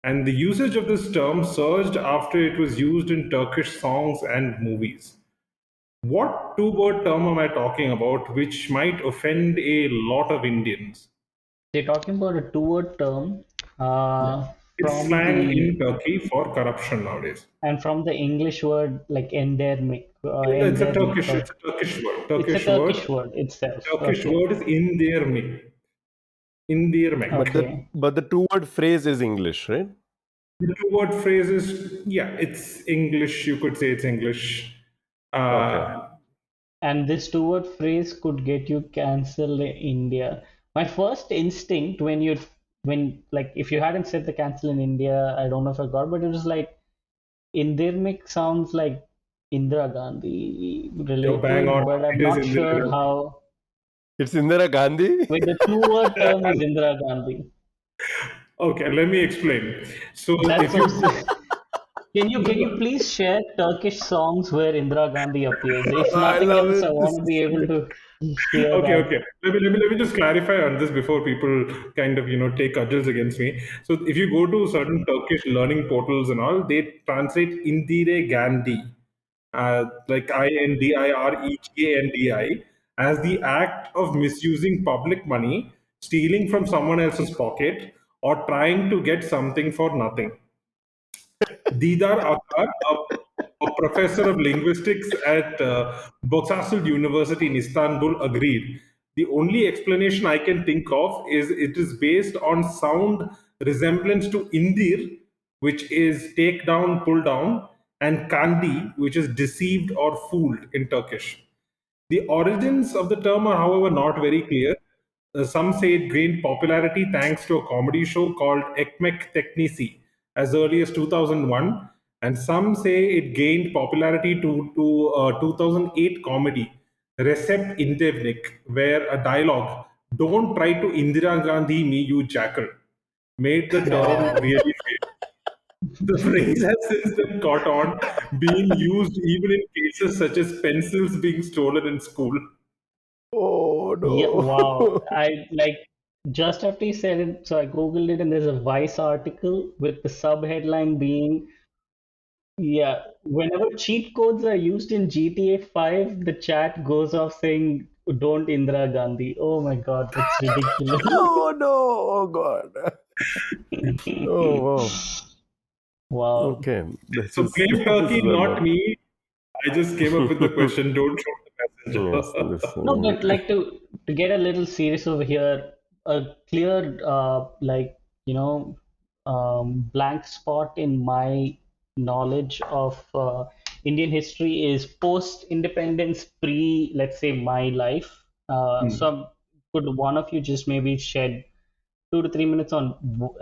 And the usage of this term surged after it was used in Turkish songs and movies. What two-word term am I talking about, which might offend a lot of Indians? They're talking about a two-word term Yeah. It's from slang in the Turkey for corruption nowadays. and from the English word like endemic, It's a endemic, Turkish, or it's a Turkish word. it's a Turkish word. Turkish word itself. Turkish Okay, word is indirmek. Indirmek. But the okay. but the two-word phrase is English, right? The two-word phrase is, yeah, it's English. You could say it's English. Okay. Uh, And this two-word phrase could get you cancelled in India. My first instinct when like if you hadn't said the cancel in India, I don't know if I got, but it was like endemic sounds like Indira Gandhi you're bang related, on. but I'm It is not Indira sure Gandhi. how. It's Indira Gandhi. Wait, the two-word term is Indira Gandhi. Okay, let me explain. So That's if so. you Can you please share Turkish songs where Indira Gandhi appears? If I nothing love else, I it. This want to is be so able good. to hear okay, that. okay. Let me just clarify on this before people kind of take cudgels against me. So if you go to certain Turkish learning portals and all, they translate Indire Gandhi, like INDIREGANDI, as the act of misusing public money, stealing from someone else's pocket, or trying to get something for nothing. Didar Akar, a professor of linguistics at Boğaziçi University in Istanbul, agreed. The only explanation I can think of is it is based on sound resemblance to Indir, which is take down, pull down, and Kandi, which is deceived or fooled in Turkish. The origins of the term are, however, not very clear. Some say it gained popularity thanks to a comedy show called Ekmek Teknisi as early as 2001, and some say it gained popularity to 2008 comedy Recep Indevnik, where a dialogue, "Don't try to Indira Gandhi me, you jackal," made the term Wow. really famous. The phrase has since then caught on, being used even in cases such as pencils being stolen in school. Oh Yeah, wow. no. I like just after you said it, so I Googled it and there's a Vice article with the subheadline being, yeah, whenever cheat codes are used in GTA 5, the chat goes off saying, don't Indira Gandhi. Oh my God, that's ridiculous. Oh no. Oh God. Oh wow. Wow. Okay. This So is blame this Turkey, is a not lot. me. I just came up with the question. Don't shoot the Yes, this. messenger. No, but like to get a little serious over here, a clear like blank spot in my knowledge of Indian history is post-independence, pre, let's say, my life. Could one of you just maybe shed 2 to 3 minutes on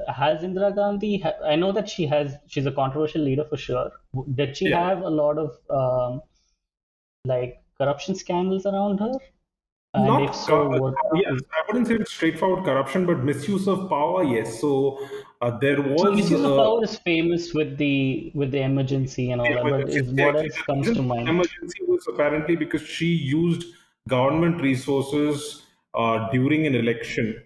has Indira Gandhi? I know that she's a controversial leader for sure. Did she Yeah. have a lot of like corruption scandals around her? And if Not, so, what yes, is I wouldn't say it's straightforward corruption, but misuse of power, yes. So there so was misuse of power is famous with the emergency and the all that, but emergency. is what Exactly. else The comes reason to for the mind? emergency was apparently because she used government resources during an election.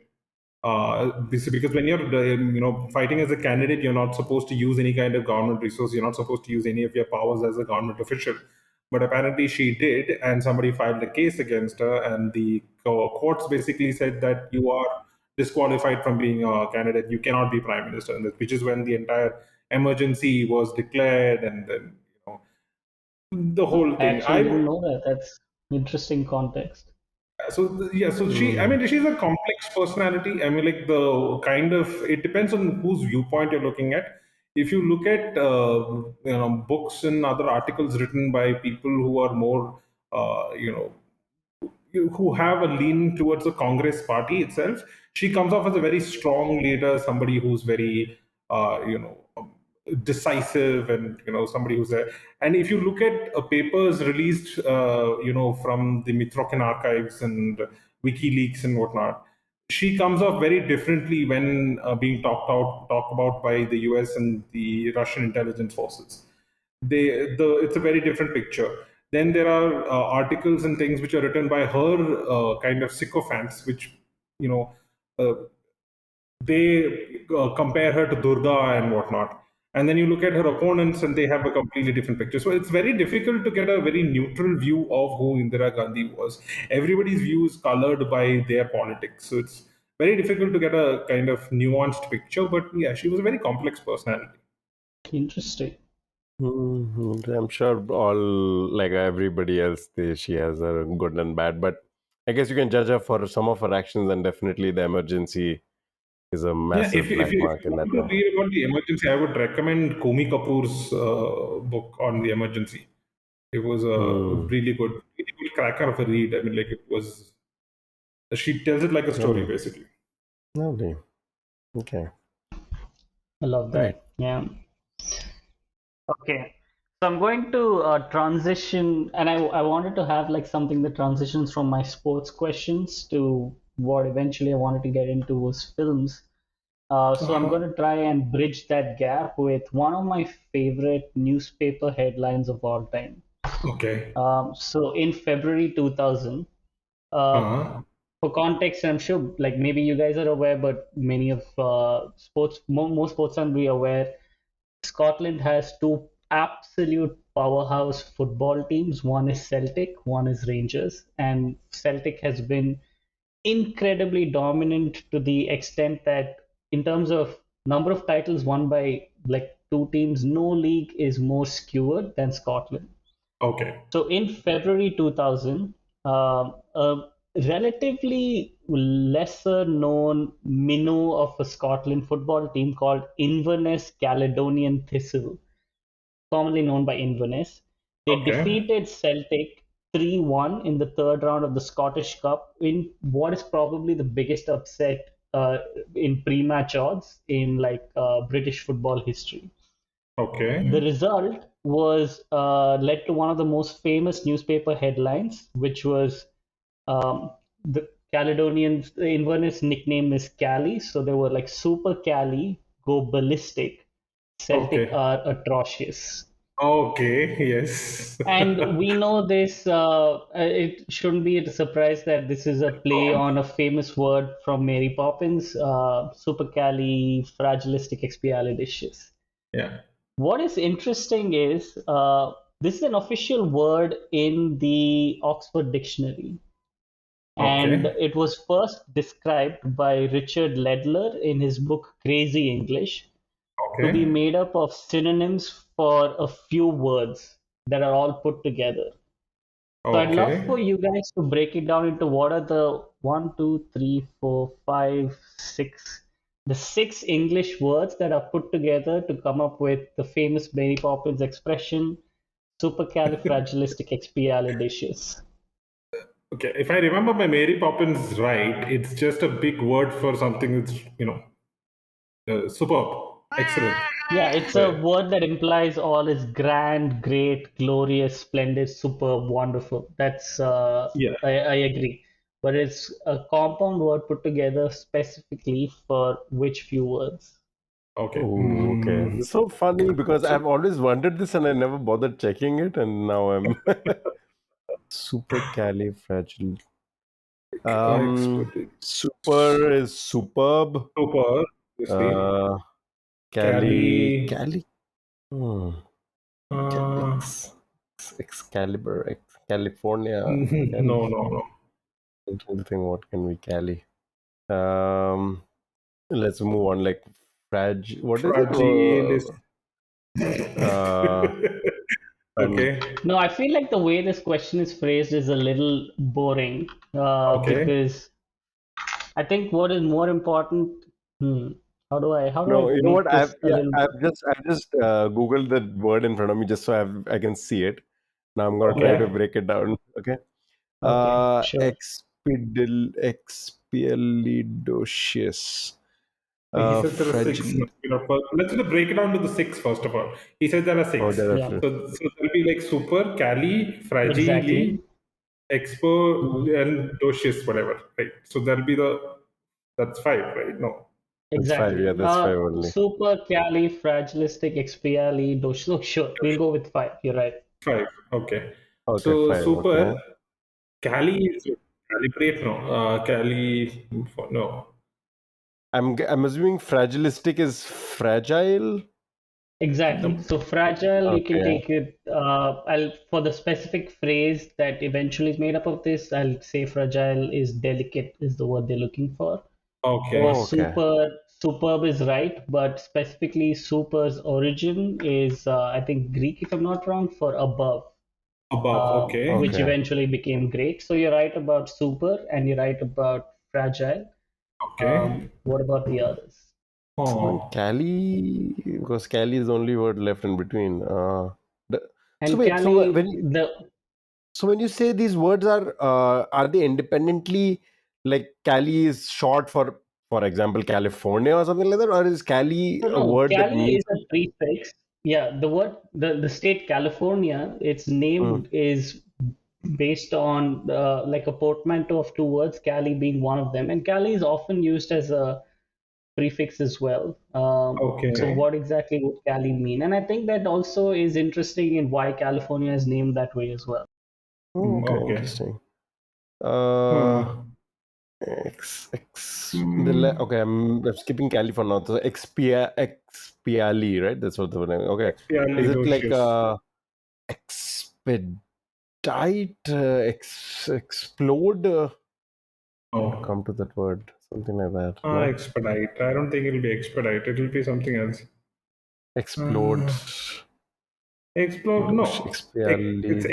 Because when you're fighting as a candidate, you're not supposed to use any kind of government resource. You're not supposed to use any of your powers as a government official. But apparently she did, and somebody filed a case against her, and the courts basically said that you are disqualified from being a candidate. You cannot be prime minister, and which is when the entire emergency was declared, and then the whole I thing. actually didn't know that. That's interesting context. Yeah, so she, I Mm. mean, she's a complex personality. I mean, like the kind of, it depends on whose viewpoint you're looking at. If you look at, books and other articles written by people who are more, who have a lean towards the Congress party itself, she comes off as a very strong leader, somebody who's very, decisive, and somebody who's there. And if you look at papers released, from the Mitrokin archives and WikiLeaks and whatnot, she comes off very differently when being talked about by the US and the Russian intelligence forces. it's a very different picture. Then there are articles and things which are written by her kind of sycophants, which you know uh, they compare her to Durga and whatnot. And then you look at her opponents and they have a completely different picture. So it's very difficult to get a very neutral view of who Indira Gandhi was. Everybody's view is colored by their politics. So it's very difficult to get a kind of nuanced picture. But yeah, she was a very complex personality. Interesting. I'm sure all like everybody else, she has a good and bad, but I guess you can judge her for some of her actions, and definitely the emergency is a Yeah, massive black if mark you in that want to one. read about the emergency, I would recommend Kumi Kapoor's book on the emergency. It was a Hmm. really good cracker of a read. I mean, like it was. She tells it like a story, Lovely. basically. Lovely. Okay. I love Right. that. Yeah. Okay. So I'm going to transition, and I wanted to have like something that transitions from my sports questions to what eventually I wanted to get into was films. So I'm Uh-huh. going to try and bridge that gap with one of my favorite newspaper headlines of all time. Okay. So in February 2000, uh, Uh-huh. for context, I'm sure like maybe you guys are aware, but many of most sports fans be aware. Scotland has two absolute powerhouse football teams. One is Celtic, one is Rangers, and Celtic has been incredibly dominant to the extent that in terms of number of titles won by like two teams, no league is more skewered than Scotland. Okay. So in February 2000, a relatively lesser known minnow of a Scotland football team called Inverness Caledonian Thistle, formerly known by Inverness, they Okay. defeated Celtic 3-1 in the third round of the Scottish Cup in what is probably the biggest upset in pre-match odds in like British football history. The Okay. result was led to one of the most famous newspaper headlines, which was the Caledonians, the Inverness nickname is Cali, so they were like Super Cali, go ballistic. Celtic Okay. are atrocious. Okay. Yes. And we know this, it shouldn't be a surprise that this is a play Common. on a famous word from Mary Poppins, supercalifragilisticexpialidocious. Yeah. What is interesting is this is an official word in the Oxford Dictionary, and Okay. it was first described by Richard Ledler in his book Crazy English to be Okay. made up of synonyms for a few words that are all put together. So I'd love for Okay. you guys to break it down into what are the one, two, three, four, five, six, the six English words that are put together to come up with the famous Mary Poppins expression, supercalifragilisticexpialidocious. Okay. If I remember my Mary Poppins right, it's just a big word for something that's, superb, excellent. Yeah, it's a Right. word that implies all is grand, great, glorious, splendid, superb, wonderful. That's Yeah. I agree. But it's a compound word put together specifically for which few words? Okay. Oh, okay. It's so funny because So I've always wondered this and I never bothered checking it, and now I'm super califragil. expertise. Super is superb. Super, obviously. Uh, Cali. Cali. Hmm. Uh, Excalibur, California. no, no, no. I'm trying to think what can we Cali. Um, let's move on. Like what is it? Fragilist. Uh, and Okay. No, I feel like the way this question is phrased is a little boring Okay. because I think what is more important. Hmm, how do I no, you know make what? this a little? I've just googled the word in front of me just so I can see it. Now I'm gonna try to Okay, Okay. break it down. Okay. okay, sure. Expedilidocious. He says there are six. Fragile. Let's just break it down to the six first of all. He says there are Oh, six. there are Yeah, few. So there'll be like super, cali, exactly. fragile, expo, Mhm. and docious, whatever. Right. So that'll be that's five, right? No. That's five. Exactly. Yeah, that's five only. Supercalifragilisticexpialidocious. Oh, sure, we'll go with five. You're right. Five. Okay. Okay, So five. Okay. super Cali is calibrate. No. Cali. No. I'm assuming fragilistic is fragile. Exactly. No. So fragile, you can Okay. take it. I'll for the specific phrase that eventually is made up of this. I'll say fragile is delicate is the word they're looking for. Or Okay. Oh, okay. superb is right, but specifically super's origin is I think Greek, if I'm not wrong, for above, Above. Okay. which Okay. eventually became great. So you're right about super, and you're right about fragile. Okay. What about the others? And Oh. Cali, because Cali is the only word left in between. So And wait, Cali, the so when you say these words are they independently, like Cali is short for example, California or something like that, or is Cali no, a no, word that Cali means? is a prefix. Yeah, the word, the state California, its Hmm. name is based on like a portmanteau of two words, Cali being one of them. And Cali is often used as a prefix as well. So Okay. what exactly would Cali mean? And I think that also is interesting in why California is named that way as well. Oh, okay, Okay. interesting. Uh, Hmm. Hmm. okay, I'm skipping Cali for now. So expiali, right? That's what the name. Okay, is it like Expialidocious. expedite, explode? How to Oh. come to that word? Something like that. No, Expedite. I don't think it'll be expedite. It'll be something else. explode. Uh, Explore. No. It's Expiali.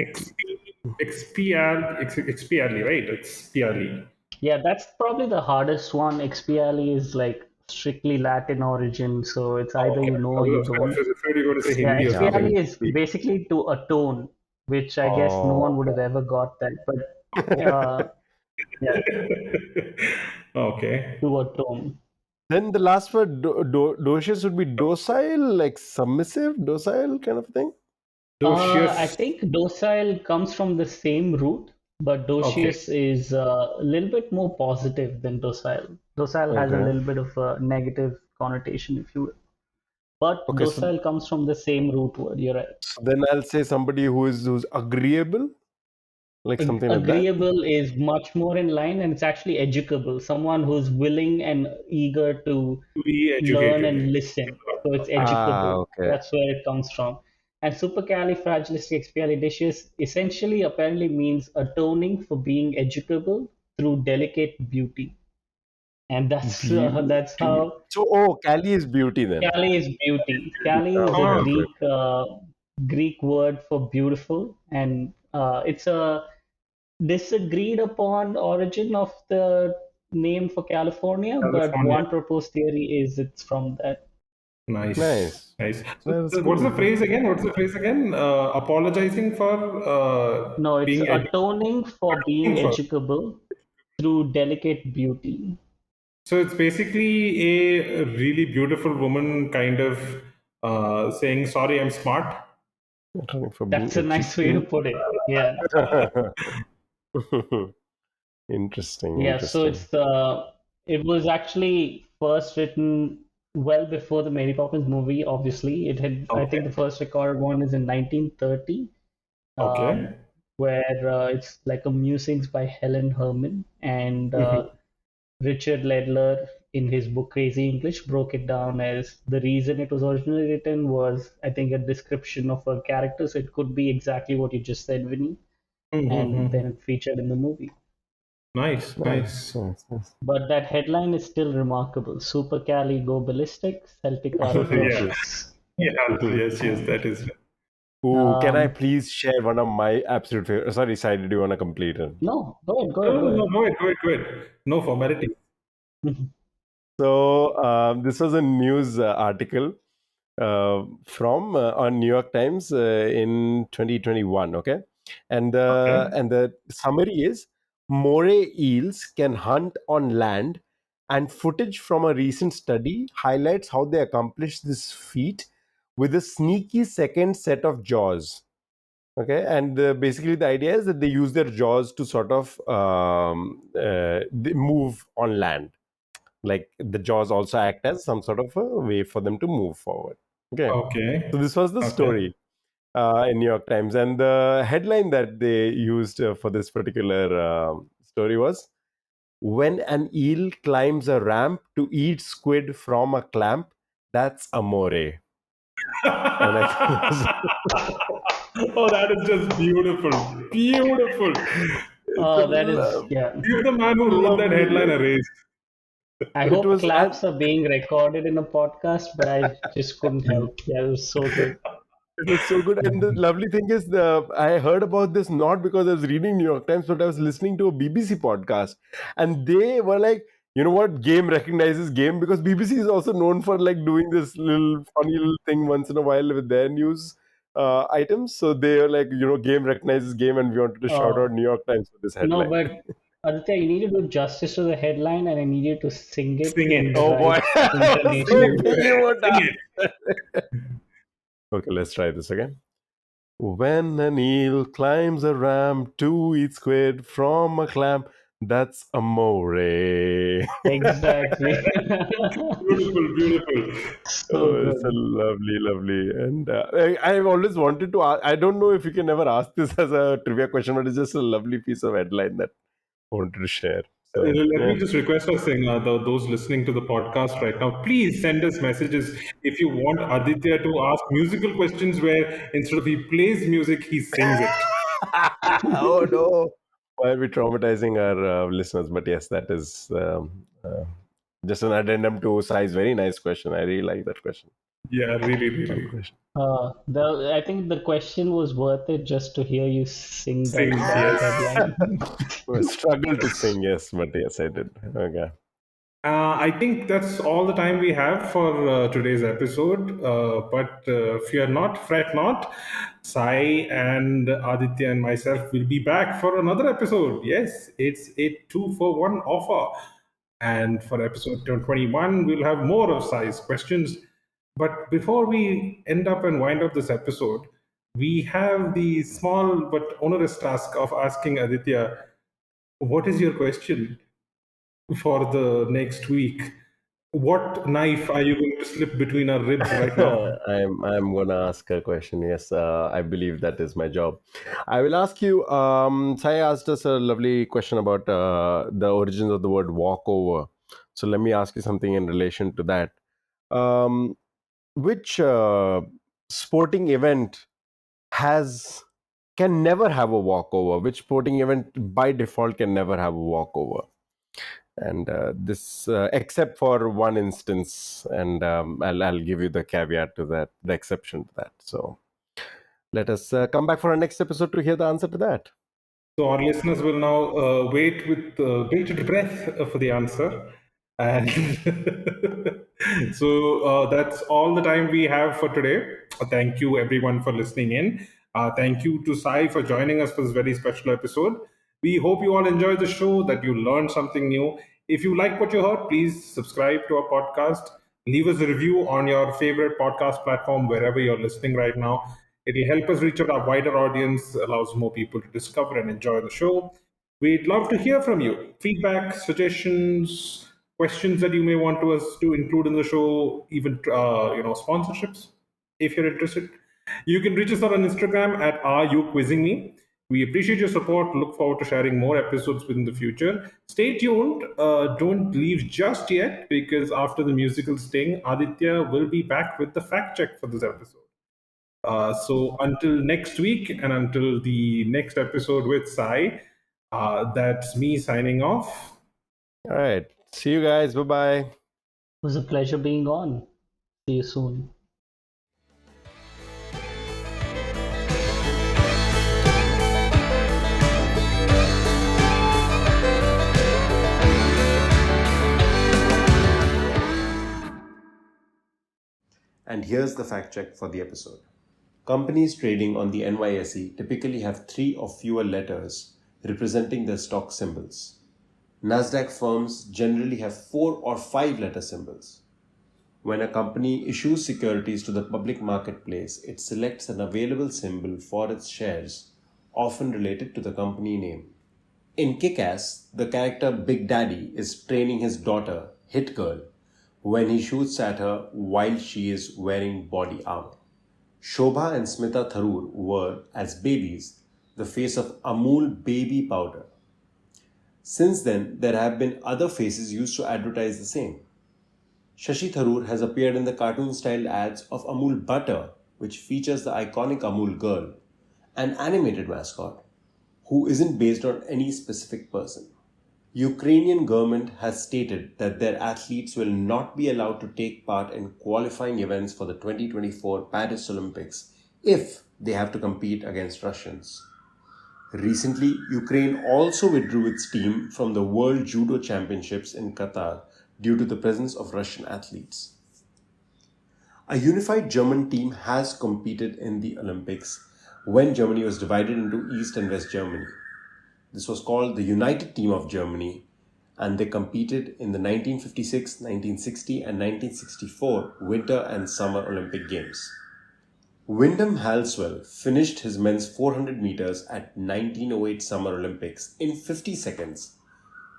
expiali, right? Expiali. Yeah, that's probably the hardest one. Expiali is like strictly Latin origin, so it's either Okay. you know I or you was don't. afraid you're going to say Yeah, Hindi or Yeah, something. expiali is basically to atone, which I guess no one Oh, would have ever got that, but yeah, Okay. to atone. then the last word, docious would be docile, like submissive, docile kind of thing. I Docious. think docile comes from the same root, but Okay. docious is a little bit more positive than docile. Docile has a Okay. little bit of a negative connotation, if you will. But Okay, so, docile comes from the same root word, you're right. so then I'll say somebody who's agreeable, like something like that. Agreeable is much more in line, and it's actually educable. Someone who's willing and eager to To be learn educated. and listen. So it's Ah, educable. okay. That's where it comes from. And supercalifragilisticexpialidocious essentially apparently means atoning for being educable through delicate beauty. And that's that's Beauty. how So, oh, Cali is beauty then. Kali is beauty. Kali is a Okay, Ah, okay. Greek word for beautiful, and it's a disagreed upon origin of the name for California, but California. one proposed theory is it's from that. Nice. Nice. Nice. So, That's what's the cool. phrase again? What's the phrase again? Apologizing for No, it's being atoning for being educated for. educable through delicate beauty. So it's basically a really beautiful woman kind of saying, "Sorry, I'm smart." Trying for being That's a nice way to educated. put it. Yeah. Interesting, Yeah, so interesting. it was actually first written well before the Mary Poppins movie, obviously. It had I think the Okay. first recorded one is in 1930, um, Okay. where it's like a musings by Helen Herman and Mhm. Richard Ledler in his book Crazy English broke it down as the reason it was originally written was I think a description of a character, so it could be exactly what you just said, Vinny, and then Mhm. it featured in the movie. Nice. Nice, Nice. nice, nice. But that headline is still remarkable. Super Cali go ballistic, Celtic are Yeah. atrocious. Yeah. Yes. Yes. That is. Ooh, can I Um, please share one of my absolute favorite? Sorry, Sai, did you want to complete it? no, go ahead, go No. ahead, go No. No. ahead. Go ahead. Go ahead. Go ahead. No formality. So this was a news article from on New York Times in 2021. Okay, Okay. and the summary is moray eels can hunt on land, and footage from a recent study highlights how they accomplish this feat with a sneaky second set of jaws. Okay, and basically the idea is that they use their jaws to sort of they move on land. Like the jaws also act as some sort of a way for them to move forward. Okay. Okay. So this was the Okay. story in New York Times. And the headline that they used for this particular story was, "When an eel climbs a ramp to eat squid from a clamp, that's amore." And I think Oh, that is just beautiful. Beautiful. it's a Oh, that is, yeah. Give the man who wrote that lovely headline line. a raise. I It hope was, and claps are being recorded in a podcast, but I just couldn't help. Yeah, it was so good. it was so good. And the lovely thing is, I heard about this not because I was reading New York Times, but I was listening to a BBC podcast, and they were like, you know what, game recognizes game, because BBC is also known for like doing this little funny little thing once in a while with their news items. So they are like, game recognizes game, and we wanted to shout out Oh, New York Times for this no, headline. but Aditya, you need to do justice to the headline and I need you to sing it Sing in it. the Oh boy, right I was Sing intonation. hoping it. you would Sing ask. it. Okay, let's try this again. When an eel climbs a ramp to eat squid from a clam, that's amore. Exactly. Beautiful, beautiful. So Oh, it's a good. lovely, lovely. And I've always wanted to ask, I don't know if you can ever ask this as a trivia question, but it's just a lovely piece of headline that I wanted to share. So, Let yeah. me just request us, saying, those listening to the podcast right now, please send us messages if you want Aditya to ask musical questions where instead of he plays music, he sings it. Oh no. Why are we traumatizing our listeners? But yes, that is just an addendum to Sai's very nice question. I really like that question. Yeah, really, Fun really. question. I think the question was worth it just to hear you sing that Sing, yes. headline. Struggle to sing, yes, but yes, I did. Okay. I think that's all the time we have for today's episode. But fear not, fret not. Sai and Aditya and myself will be back for another episode. Yes, it's a 2 for 1 offer. And for episode 21, we'll have more of Sai's questions. But before we end up and wind up this episode, we have the small but onerous task of asking Aditya, what is your question for the next week? What knife are you going to slip between our ribs right now? I'm gonna ask a question. Yes, I believe that is my job. I will ask you. Sai asked us a lovely question about the origins of the word walkover. So let me ask you something in relation to that. Which sporting event has can never have a walkover? Which sporting event by default can never have a walkover? And this, except for one instance, and I'll give you the caveat to that, the exception to that. So let us come back for our next episode to hear the answer to that. So our listeners will now wait with bated breath for the answer. And so that's all the time we have for today. Thank you, everyone, for listening in. Thank you to Sai for joining us for this very special episode. We hope you all enjoyed the show, that you learned something new. If you like what you heard, please subscribe to our podcast. Leave us a review on your favorite podcast platform, wherever you're listening right now. It'll help us reach out a wider audience, allows more people to discover and enjoy the show. We'd love to hear from you. Feedback, suggestions, questions that you may want us to include in the show, even sponsorships, if you're interested. You can reach us out on Instagram at Are You Quizzing Me? We appreciate your support. Look forward to sharing more episodes within the future. Stay tuned. Don't leave just yet, because after the musical sting, Aditya will be back with the fact check for this episode. So until next week and until the next episode with Sai, that's me signing off. All right. See you guys. Bye bye. It was a pleasure being on. See you soon. And here's the fact check for the episode. Companies trading on the NYSE typically have 3 or fewer letters representing their stock symbols. Nasdaq firms generally have 4 or 5 letter symbols. When a company issues securities to the public marketplace, it selects an available symbol for its shares, often related to the company name. In Kick-Ass, the character Big Daddy is training his daughter, hit girl when he shoots at her while she is wearing body armor. Shobha and Smita Tharoor were, as babies, the face of Amul baby powder. Since then, there have been other faces used to advertise the same. Shashi Tharoor has appeared in the cartoon-styled ads of Amul Butter, which features the iconic Amul girl, an animated mascot, who isn't based on any specific person. Ukrainian government has stated that their athletes will not be allowed to take part in qualifying events for the 2024 Paris Olympics if they have to compete against Russians. Recently, Ukraine also withdrew its team from the World Judo Championships in Qatar due to the presence of Russian athletes. A unified German team has competed in the Olympics when Germany was divided into East and West Germany. This was called the United Team of Germany, and they competed in the 1956, 1960 and 1964 Winter and Summer Olympic Games. Wyndham Halswell finished his men's 400 meters at 1908 Summer Olympics in 50 seconds,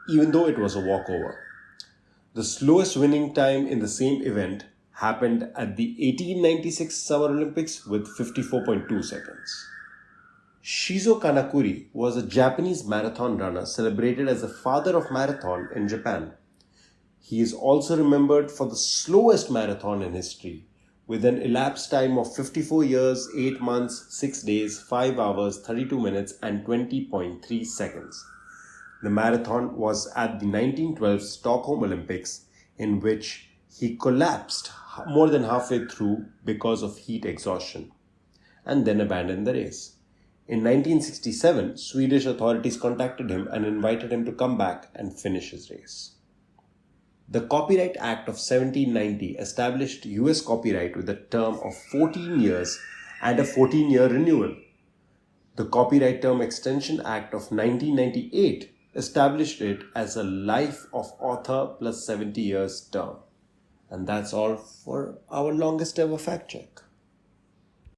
even though it was a walkover. The slowest winning time in the same event happened at the 1896 Summer Olympics with 54.2 seconds. Shizo Kanakuri was a Japanese marathon runner celebrated as the father of marathon in Japan. He is also remembered for the slowest marathon in history, with an elapsed time of 54 years, 8 months, 6 days, 5 hours, 32 minutes and 20.3 seconds. The marathon was at the 1912 Stockholm Olympics, in which he collapsed more than halfway through because of heat exhaustion and then abandoned the race. In 1967, Swedish authorities contacted him and invited him to come back and finish his race. The Copyright Act of 1790 established US copyright with a term of 14 years and a 14-year renewal. The Copyright Term Extension Act of 1998 established it as a life of author plus 70 years term. And that's all for our longest ever fact check.